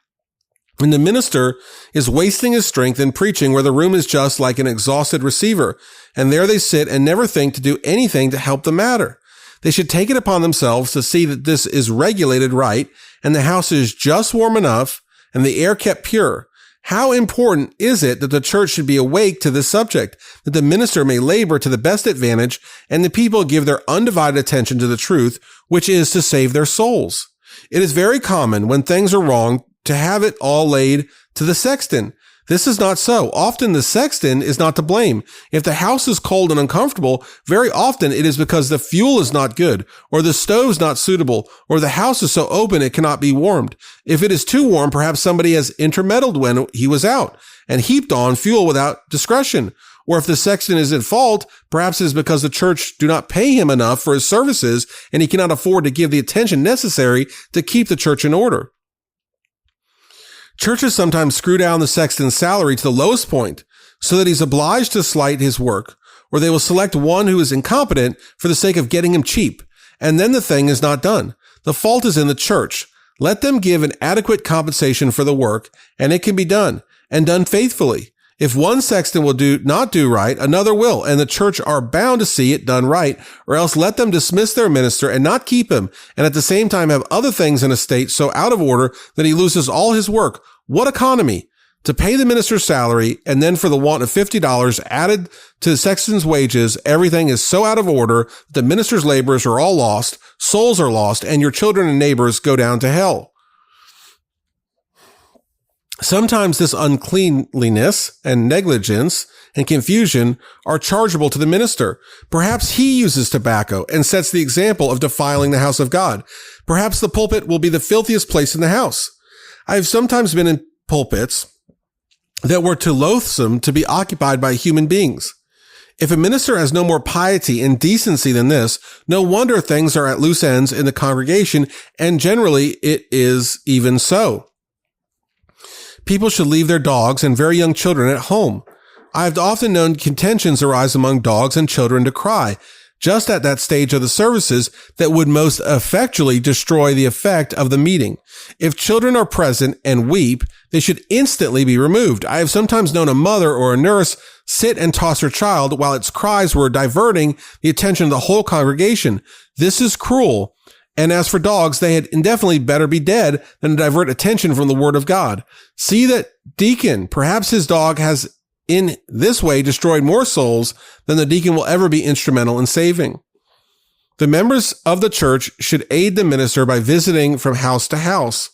And the minister is wasting his strength in preaching where the room is just like an exhausted receiver. And there they sit and never think to do anything to help the matter. They should take it upon themselves to see that this is regulated right and the house is just warm enough and the air kept pure. How important is it that the church should be awake to this subject, that the minister may labor to the best advantage and the people give their undivided attention to the truth, which is to save their souls? It is very common when things are wrong to have it all laid to the sexton. This is not so. Often the sexton is not to blame. If the house is cold and uncomfortable, very often it is because the fuel is not good, or the stove's not suitable, or the house is so open it cannot be warmed. If it is too warm, perhaps somebody has intermeddled when he was out and heaped on fuel without discretion. Or if the sexton is at fault, perhaps it is because the church do not pay him enough for his services and he cannot afford to give the attention necessary to keep the church in order. Churches sometimes screw down the sexton's salary to the lowest point so that he's obliged to slight his work, or they will select one who is incompetent for the sake of getting him cheap, and then the thing is not done. The fault is in the church. Let them give an adequate compensation for the work, and it can be done, and done faithfully. If one sexton will not do right, another will, and the church are bound to see it done right, or else let them dismiss their minister and not keep him, and at the same time have other things in a state so out of order that he loses all his work. What economy! To pay the minister's salary, and then for the want of $50 added to the sexton's wages, everything is so out of order that the minister's labors are all lost, souls are lost, and your children and neighbors go down to hell. Sometimes this uncleanliness and negligence and confusion are chargeable to the minister. Perhaps he uses tobacco and sets the example of defiling the house of God. Perhaps the pulpit will be the filthiest place in the house. I have sometimes been in pulpits that were too loathsome to be occupied by human beings. If a minister has no more piety and decency than this, no wonder things are at loose ends in the congregation, and generally it is even so. People should leave their dogs and very young children at home. I have often known contentions arise among dogs and children to cry, just at that stage of the services that would most effectually destroy the effect of the meeting. If children are present and weep, they should instantly be removed. I have sometimes known a mother or a nurse sit and toss her child while its cries were diverting the attention of the whole congregation. This is cruel. And as for dogs, they had indefinitely better be dead than to divert attention from the word of God. See that deacon. Perhaps his dog has in this way destroyed more souls than the deacon will ever be instrumental in saving. The members of the church should aid the minister by visiting from house to house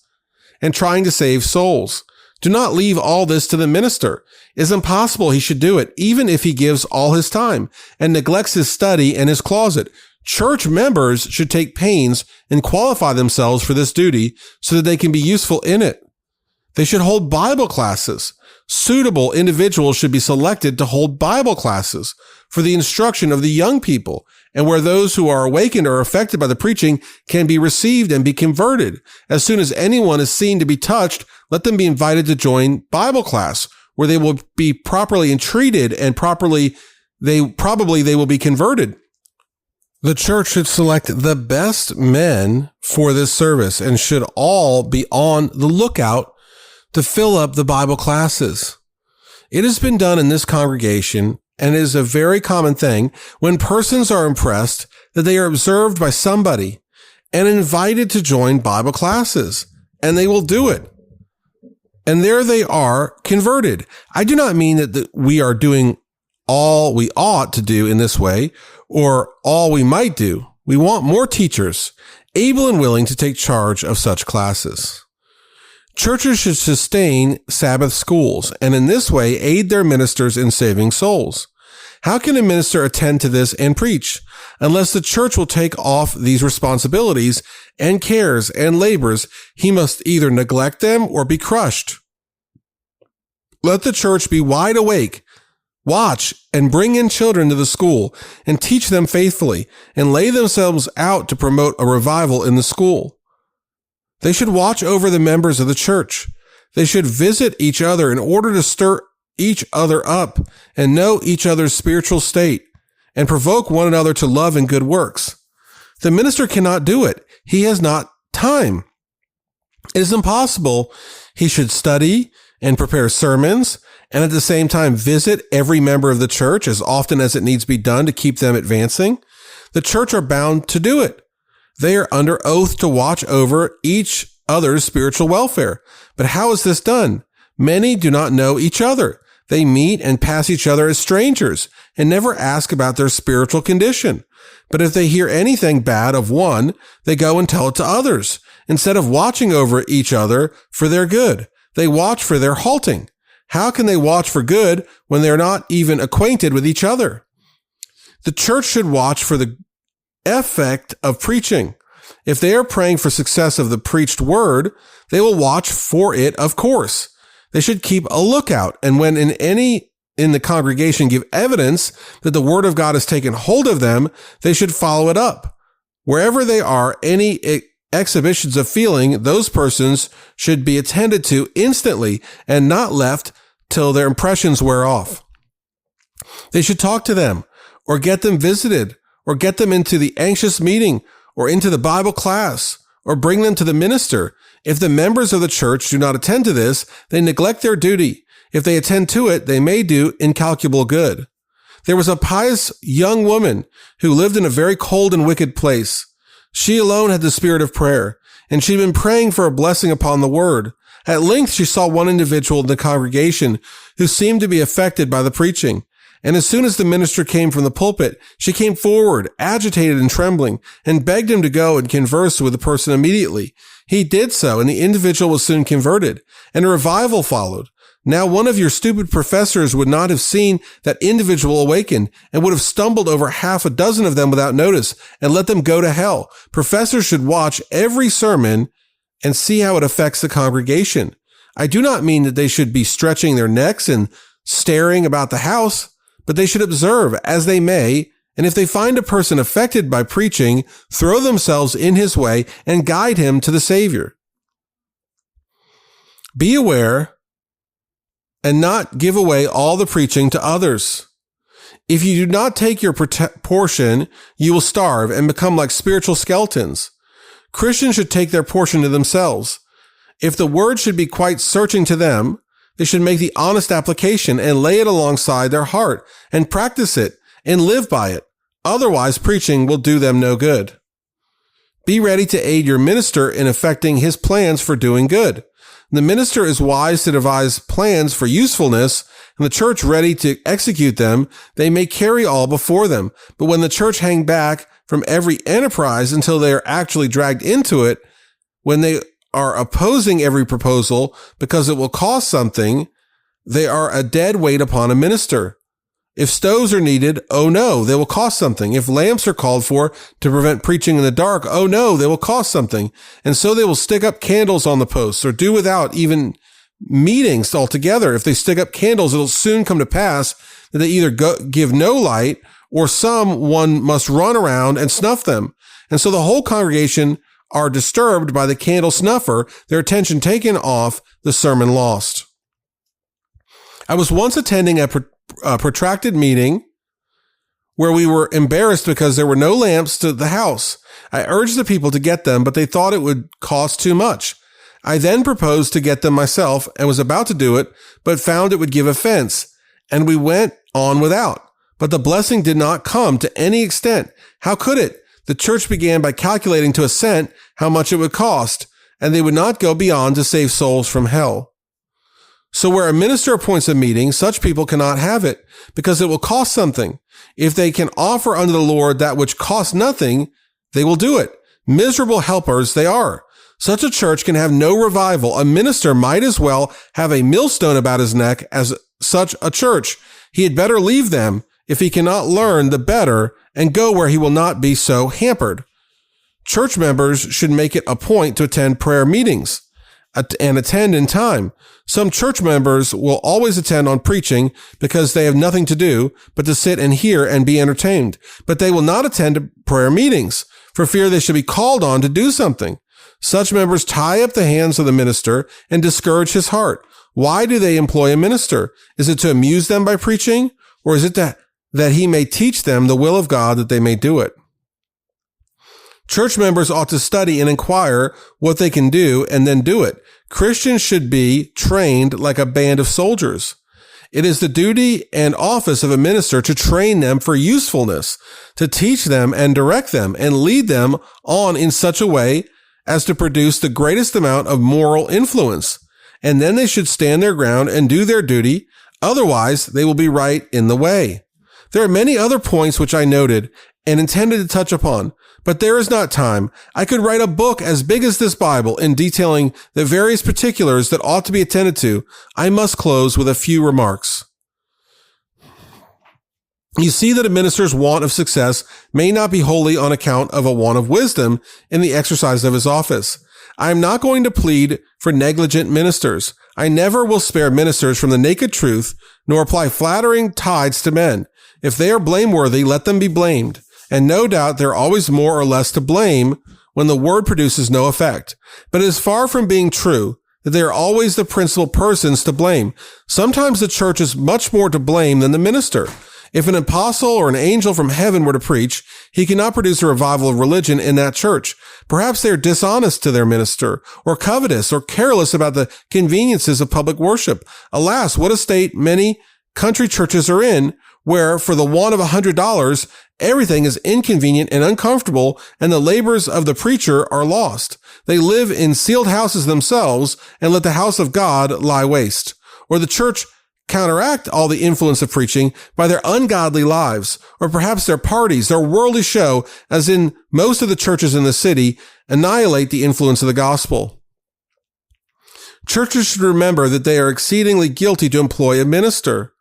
and trying to save souls. Do not leave all this to the minister. It is impossible he should do it, even if he gives all his time and neglects his study and his closet. Church members should take pains and qualify themselves for this duty so that they can be useful in it. They should hold Bible classes. Suitable individuals should be selected to hold Bible classes for the instruction of the young people, and where those who are awakened or affected by the preaching can be received and be converted. As soon as anyone is seen to be touched, let them be invited to join Bible class, where they will be properly entreated and they will be converted. The church should select the best men for this service and should all be on the lookout to fill up the Bible classes. It has been done in this congregation, and it is a very common thing when persons are impressed that they are observed by somebody and invited to join Bible classes, and they will do it. And there they are converted. I do not mean that we are doing all we ought to do in this way, or all we might do. We want more teachers, able and willing to take charge of such classes. Churches should sustain Sabbath schools, and in this way aid their ministers in saving souls. How can a minister attend to this and preach unless the church will take off these responsibilities and cares and labors? He must either neglect them or be crushed. Let the church be wide awake, watch, and bring in children to the school and teach them faithfully and lay themselves out to promote a revival in the school. They should watch over the members of the church. They should visit each other in order to stir each other up and know each other's spiritual state and provoke one another to love and good works. The minister cannot do it. He has not time. It is impossible. He should study and prepare sermons and at the same time visit every member of the church as often as it needs to be done to keep them advancing. The church are bound to do it. They are under oath to watch over each other's spiritual welfare. But how is this done? Many do not know each other. They meet and pass each other as strangers and never ask about their spiritual condition. But if they hear anything bad of one, they go and tell it to others. Instead of watching over each other for their good, they watch for their halting. How can they watch for good when they're not even acquainted with each other? The church should watch for the effect of preaching. If they are praying for success of the preached word, they will watch for it, of course. They should keep a lookout, and when in the congregation give evidence that the word of God has taken hold of them, they should follow it up. Wherever they are, any exhibitions of feeling, those persons should be attended to instantly and not left till their impressions wear off. They should talk to them, or get them visited, or get them into the anxious meeting, or into the Bible class, or bring them to the minister. If the members of the church do not attend to this, they neglect their duty. If they attend to it, they may do incalculable good. There was a pious young woman who lived in a very cold and wicked place. She alone had the spirit of prayer, and she'd been praying for a blessing upon the word. At length, she saw one individual in the congregation who seemed to be affected by the preaching. And as soon as the minister came from the pulpit, she came forward, agitated and trembling, and begged him to go and converse with the person immediately. He did so, and the individual was soon converted, and a revival followed. Now, one of your stupid professors would not have seen that individual awakened and would have stumbled over half a dozen of them without notice and let them go to hell. Professors should watch every sermon and see how it affects the congregation. I do not mean that they should be stretching their necks and staring about the house, but they should observe as they may, and if they find a person affected by preaching, throw themselves in his way and guide him to the Savior. Be aware and not give away all the preaching to others. If you do not take your portion, you will starve and become like spiritual skeletons. Christians should take their portion to themselves. If the word should be quite searching to them, they should make the honest application and lay it alongside their heart and practice it and live by it. Otherwise, preaching will do them no good. Be ready to aid your minister in effecting his plans for doing good. The minister is wise to devise plans for usefulness, and the church ready to execute them. They may carry all before them. But when the church hang back from every enterprise until they are actually dragged into it, when they are opposing every proposal because it will cost something, they are a dead weight upon a minister. If stoves are needed, oh no, they will cost something. If lamps are called for to prevent preaching in the dark, oh no, they will cost something. And so they will stick up candles on the posts or do without even meetings altogether. If they stick up candles, it'll soon come to pass that they either give no light or someone must run around and snuff them. And so the whole congregation are disturbed by the candle snuffer, their attention taken off, the sermon lost. I was once attending a protracted meeting where we were embarrassed because there were no lamps to the house. I urged the people to get them, but they thought it would cost too much. I then proposed to get them myself and was about to do it, but found it would give offense, and we went on without. But the blessing did not come to any extent. How could it? The church began by calculating to a cent how much it would cost, and they would not go beyond to save souls from hell. So where a minister appoints a meeting, such people cannot have it, because it will cost something. If they can offer unto the Lord that which costs nothing, they will do it. Miserable helpers they are. Such a church can have no revival. A minister might as well have a millstone about his neck as such a church. He had better leave them if he cannot learn the better and go where he will not be so hampered. Church members should make it a point to attend prayer meetings and attend in time. Some church members will always attend on preaching because they have nothing to do but to sit and hear and be entertained. But they will not attend to prayer meetings for fear they should be called on to do something. Such members tie up the hands of the minister and discourage his heart. Why do they employ a minister? Is it to amuse them by preaching, or is it that he may teach them the will of God that they may do it? Church members ought to study and inquire what they can do and then do it. Christians should be trained like a band of soldiers. It is the duty and office of a minister to train them for usefulness, to teach them and direct them and lead them on in such a way as to produce the greatest amount of moral influence. And then they should stand their ground and do their duty. Otherwise, they will be right in the way. There are many other points which I noted, and intended to touch upon, but there is not time. I could write a book as big as this Bible in detailing the various particulars that ought to be attended to. I must close with a few remarks. You see that a minister's want of success may not be wholly on account of a want of wisdom in the exercise of his office. I am not going to plead for negligent ministers. I never will spare ministers from the naked truth, nor apply flattering tides to men. If they are blameworthy, let them be blamed. And no doubt there are always more or less to blame when the word produces no effect. But it is far from being true that they are always the principal persons to blame. Sometimes the church is much more to blame than the minister. If an apostle or an angel from heaven were to preach, he cannot produce a revival of religion in that church. Perhaps they are dishonest to their minister, or covetous, or careless about the conveniences of public worship. Alas, what a state many country churches are in, where for the want of $100, everything is inconvenient and uncomfortable, and the labors of the preacher are lost. They live in sealed houses themselves and let the house of God lie waste. Or the church counteract all the influence of preaching by their ungodly lives, or perhaps their parties, their worldly show, as in most of the churches in the city, annihilate the influence of the gospel. Churches should remember that they are exceedingly guilty to employ a minister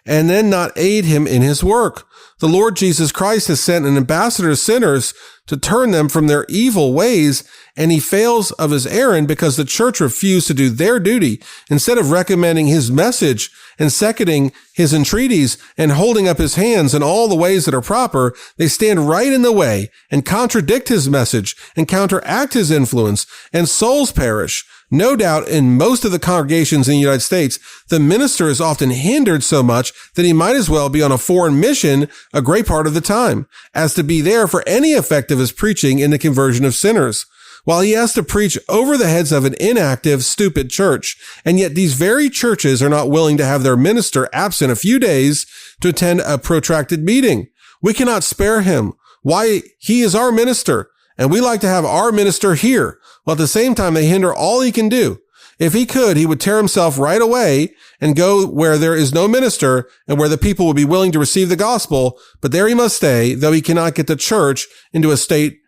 and then not aid him in his work. The Lord Jesus Christ has sent an ambassador to sinners to turn them from their evil ways, and he fails of his errand because the church refused to do their duty. Instead of recommending his message and seconding his entreaties and holding up his hands in all the ways that are proper, they stand right in the way and contradict his message and counteract his influence, and souls perish. No doubt in most of the congregations in the United States, the minister is often hindered so much that he might as well be on a foreign mission a great part of the time, as to be there for any effect of his preaching in the conversion of sinners, while he has to preach over the heads of an inactive, stupid church. And yet these very churches are not willing to have their minister absent a few days to attend a protracted meeting. We cannot spare him. Why? He is our minister, and we like to have our minister here, while at the same time they hinder all he can do. If he could, he would tear himself right away and go where there is no minister and where the people would be willing to receive the gospel, but there he must stay, though he cannot get the church into a state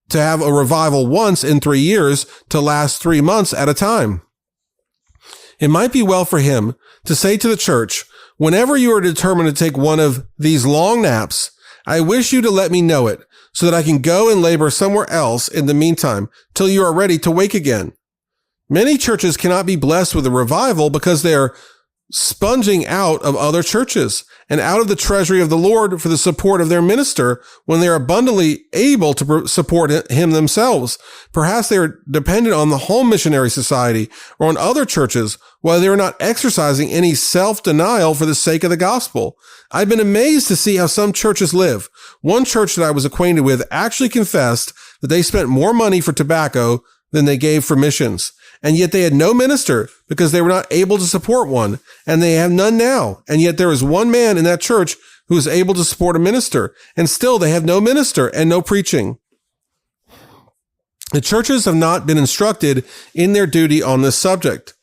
to have a revival once in 3 years to last 3 months at a time. It might be well for him to say to the church, whenever you are determined to take one of these long naps, I wish you to let me know it, so that I can go and labor somewhere else in the meantime, till you are ready to wake again. Many churches cannot be blessed with a revival because they are sponging out of other churches and out of the treasury of the Lord for the support of their minister when they are abundantly able to support him themselves. Perhaps they are dependent on the Home Missionary Society or on other churches, while they are not exercising any self-denial for the sake of the gospel. I've been amazed to see how some churches live. One church that I was acquainted with actually confessed that they spent more money for tobacco than they gave for missions. And yet they had no minister because they were not able to support one, and they have none now. And yet there is one man in that church who is able to support a minister, and still they have no minister and no preaching. The churches have not been instructed in their duty on this subject.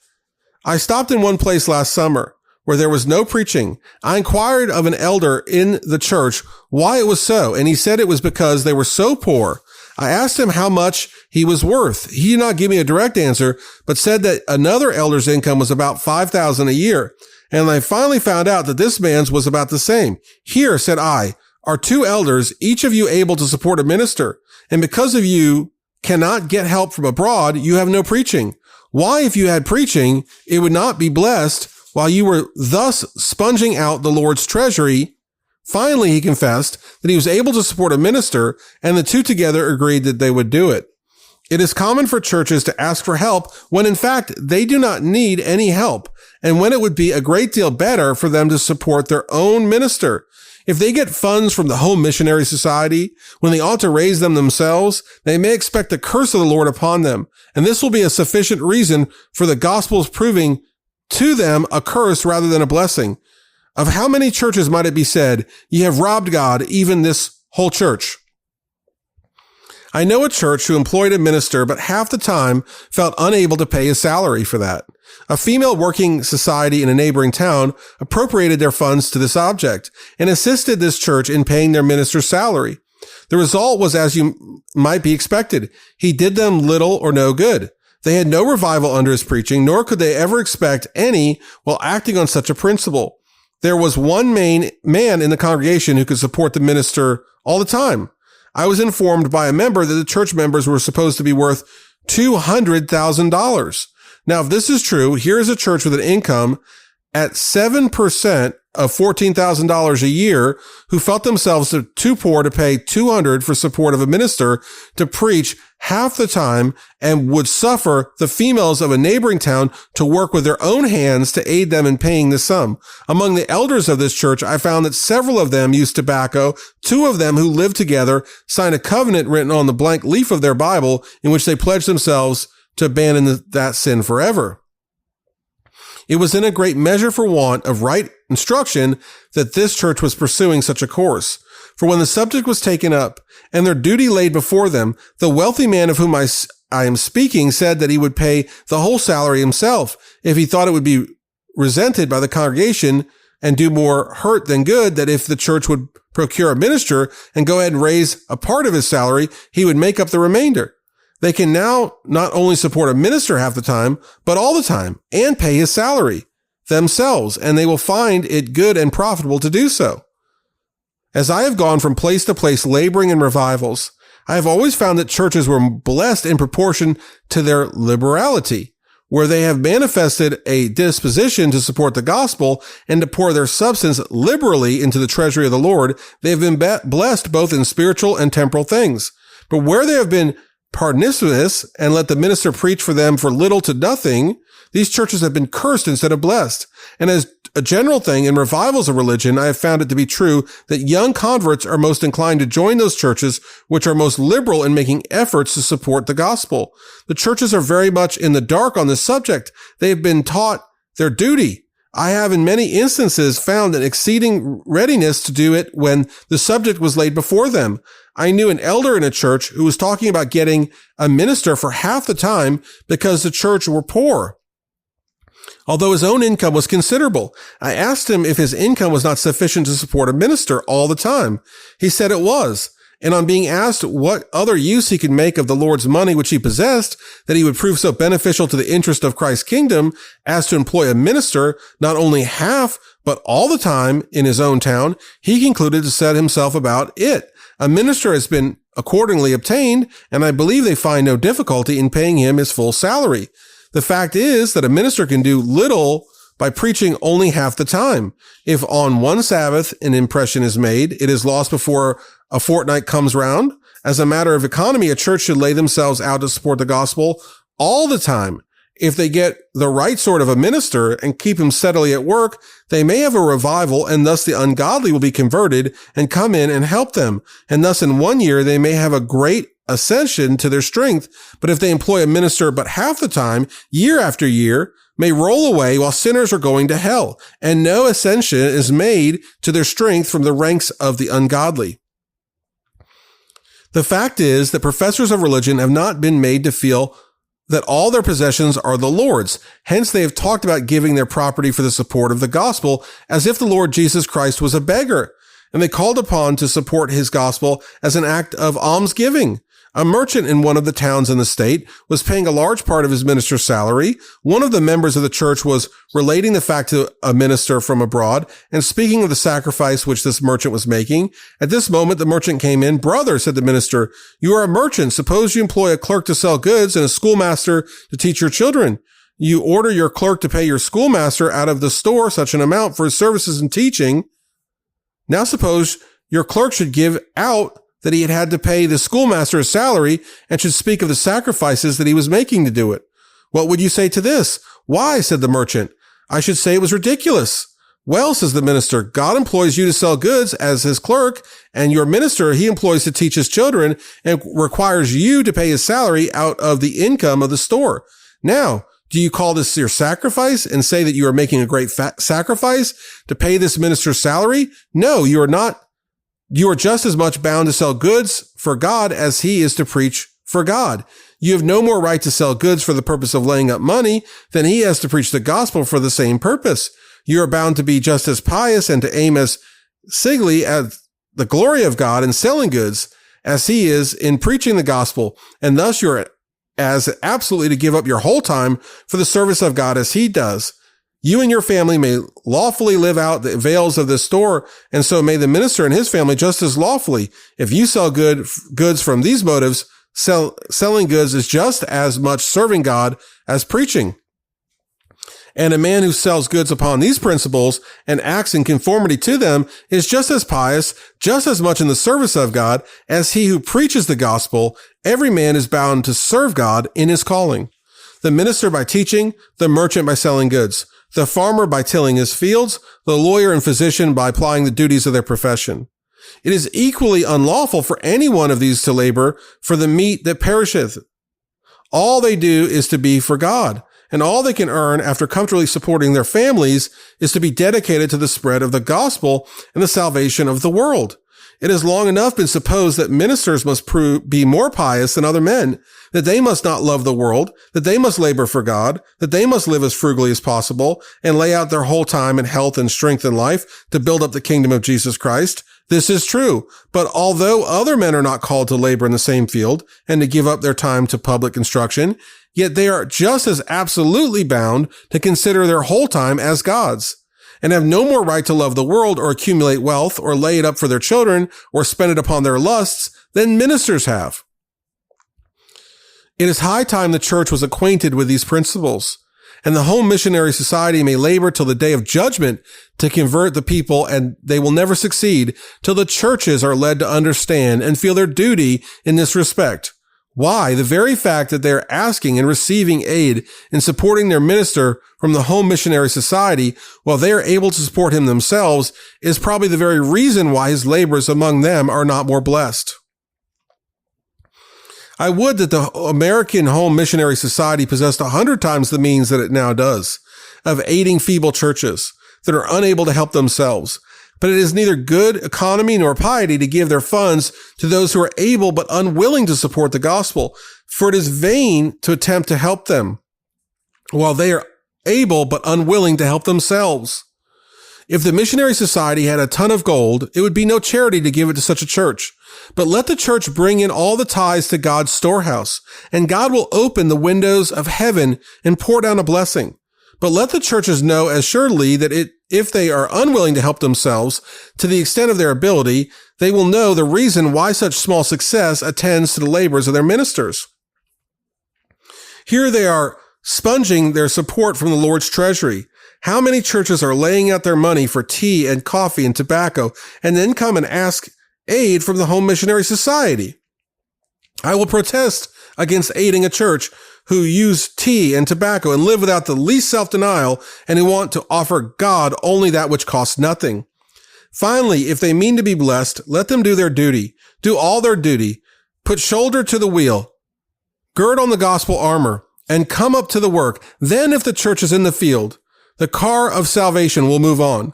I stopped in one place last summer where there was no preaching. I inquired of an elder in the church why it was so, and he said it was because they were so poor. I asked him how much he was worth. He did not give me a direct answer, but said that another elder's income was about $5,000 a year. And I finally found out that this man's was about the same. Here, said I, are 2 elders, each of you able to support a minister. And because of you cannot get help from abroad, you have no preaching. Why, if you had preaching, it would not be blessed while you were thus sponging out the Lord's treasury? Finally, he confessed that he was able to support a minister, and the 2 together agreed that they would do it. It is common for churches to ask for help when in fact they do not need any help, and when it would be a great deal better for them to support their own minister. If they get funds from the Home Missionary Society, when they ought to raise them themselves, they may expect the curse of the Lord upon them, and this will be a sufficient reason for the gospel's proving to them a curse rather than a blessing. Of how many churches might it be said, ye have robbed God, even this whole church? I know a church who employed a minister, but half the time felt unable to pay his salary for that. A female working society in a neighboring town appropriated their funds to this object and assisted this church in paying their minister's salary. The result was as you might be expected. He did them little or no good. They had no revival under his preaching, nor could they ever expect any while acting on such a principle. There was one main man in the congregation who could support the minister all the time. I was informed by a member that the church members were supposed to be worth $200,000. Now, if this is true, here is a church with an income at 7% of $14,000 a year who felt themselves too poor to pay $200 for support of a minister to preach half the time and would suffer the females of a neighboring town to work with their own hands to aid them in paying the sum. Among the elders of this church, I found that several of them used tobacco. 2 of them who lived together signed a covenant written on the blank leaf of their Bible in which they pledged themselves to abandon that sin forever. It was in a great measure for want of right instruction that this church was pursuing such a course. For when the subject was taken up and their duty laid before them, the wealthy man of whom I am speaking said that he would pay the whole salary himself if he thought it would be resented by the congregation and do more hurt than good, that if the church would procure a minister and go ahead and raise a part of his salary, he would make up the remainder. They can now not only support a minister half the time, but all the time and pay his salary themselves, and they will find it good and profitable to do so. As I have gone from place to place laboring in revivals, I have always found that churches were blessed in proportion to their liberality, where they have manifested a disposition to support the gospel and to pour their substance liberally into the treasury of the Lord. They have been blessed both in spiritual and temporal things. But where they have been pernicious and let the minister preach for them for little to nothing, these churches have been cursed instead of blessed. And as a general thing in revivals of religion, I have found it to be true that young converts are most inclined to join those churches which are most liberal in making efforts to support the gospel. The churches are very much in the dark on this subject. They have been taught their duty. I have in many instances found an exceeding readiness to do it when the subject was laid before them. I knew an elder in a church who was talking about getting a minister for half the time because the church were poor, although his own income was considerable. I asked him if his income was not sufficient to support a minister all the time. He said it was. And on being asked what other use he could make of the Lord's money which he possessed, that he would prove so beneficial to the interest of Christ's kingdom as to employ a minister not only half, but all the time in his own town, he concluded to set himself about it. A minister has been accordingly obtained, and I believe they find no difficulty in paying him his full salary. The fact is that a minister can do little by preaching only half the time. If on one Sabbath an impression is made, it is lost before a fortnight comes round. As a matter of economy, a church should lay themselves out to support the gospel all the time. If they get the right sort of a minister and keep him steadily at work, they may have a revival, and thus the ungodly will be converted and come in and help them. And thus in 1 year, they may have a great ascension to their strength. But if they employ a minister but half the time, year after year, may roll away while sinners are going to hell, and no ascension is made to their strength from the ranks of the ungodly. The fact is that professors of religion have not been made to feel that all their possessions are the Lord's. Hence, they have talked about giving their property for the support of the gospel as if the Lord Jesus Christ was a beggar, and they called upon to support his gospel as an act of almsgiving. A merchant in one of the towns in the state was paying a large part of his minister's salary. One of the members of the church was relating the fact to a minister from abroad and speaking of the sacrifice which this merchant was making. At this moment, the merchant came in. "Brother," said the minister, "you are a merchant. Suppose you employ a clerk to sell goods and a schoolmaster to teach your children. You order your clerk to pay your schoolmaster out of the store such an amount for his services in teaching. Now suppose your clerk should give out that he had to pay the schoolmaster his salary and should speak of the sacrifices that he was making to do it. What would you say to this?" "Why," said the merchant, "I should say it was ridiculous." "Well," says the minister, "God employs you to sell goods as his clerk, and your minister he employs to teach his children and requires you to pay his salary out of the income of the store. Now, do you call this your sacrifice and say that you are making a great sacrifice to pay this minister's salary? No, you are not. You are just as much bound to sell goods for God as he is to preach for God. You have no more right to sell goods for the purpose of laying up money than he has to preach the gospel for the same purpose. You are bound to be just as pious and to aim as singly at the glory of God in selling goods as he is in preaching the gospel, and thus you're as absolutely to give up your whole time for the service of God as he does. You and your family may lawfully live out the avails of this store, and so may the minister and his family just as lawfully. If you sell goods from these motives, selling goods is just as much serving God as preaching. And a man who sells goods upon these principles and acts in conformity to them is just as pious, just as much in the service of God as he who preaches the gospel. Every man is bound to serve God in his calling. The minister by teaching, the merchant by selling goods, the farmer by tilling his fields, the lawyer and physician by applying the duties of their profession. It is equally unlawful for any one of these to labor for the meat that perisheth. All they do is to be for God, and all they can earn after comfortably supporting their families is to be dedicated to the spread of the gospel and the salvation of the world. It has long enough been supposed that ministers must be more pious than other men, that they must not love the world, that they must labor for God, that they must live as frugally as possible, and lay out their whole time and health and strength in life to build up the kingdom of Jesus Christ. This is true, but although other men are not called to labor in the same field and to give up their time to public instruction, yet they are just as absolutely bound to consider their whole time as God's, and have no more right to love the world or accumulate wealth or lay it up for their children or spend it upon their lusts than ministers have. It is high time the church was acquainted with these principles, and the Home Missionary Society may labor till the day of judgment to convert the people, and they will never succeed till the churches are led to understand and feel their duty in this respect. Why? The very fact that they're asking and receiving aid in supporting their minister from the Home Missionary Society while they are able to support him themselves is probably the very reason why his labors among them are not more blessed. I would that the American Home Missionary Society possessed 100 times the means that it now does of aiding feeble churches that are unable to help themselves. But it is neither good economy nor piety to give their funds to those who are able but unwilling to support the gospel, for it is vain to attempt to help them while they are able but unwilling to help themselves. If the Missionary Society had a ton of gold, it would be no charity to give it to such a church. But let the church bring in all the tithes to God's storehouse, and God will open the windows of heaven and pour down a blessing. But let the churches know as surely that if they are unwilling to help themselves to the extent of their ability, they will know the reason why such small success attends to the labors of their ministers. Here they are sponging their support from the Lord's treasury. How many churches are laying out their money for tea and coffee and tobacco and then come and ask aid from the Home Missionary Society? I will protest against aiding a church who use tea and tobacco and live without the least self-denial and who want to offer God only that which costs nothing. Finally, if they mean to be blessed, let them do their duty, do all their duty, put shoulder to the wheel, gird on the gospel armor, and come up to the work. Then if the church is in the field, the car of salvation will move on.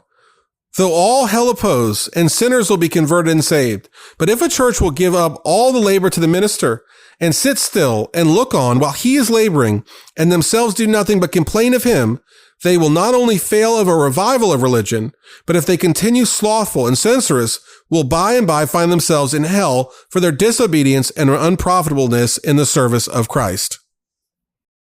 Though all hell oppose, and sinners will be converted and saved. But if a church will give up all the labor to the minister, and sit still and look on while he is laboring, and themselves do nothing but complain of him, they will not only fail of a revival of religion, but if they continue slothful and censorious, will by and by find themselves in hell for their disobedience and unprofitableness in the service of Christ.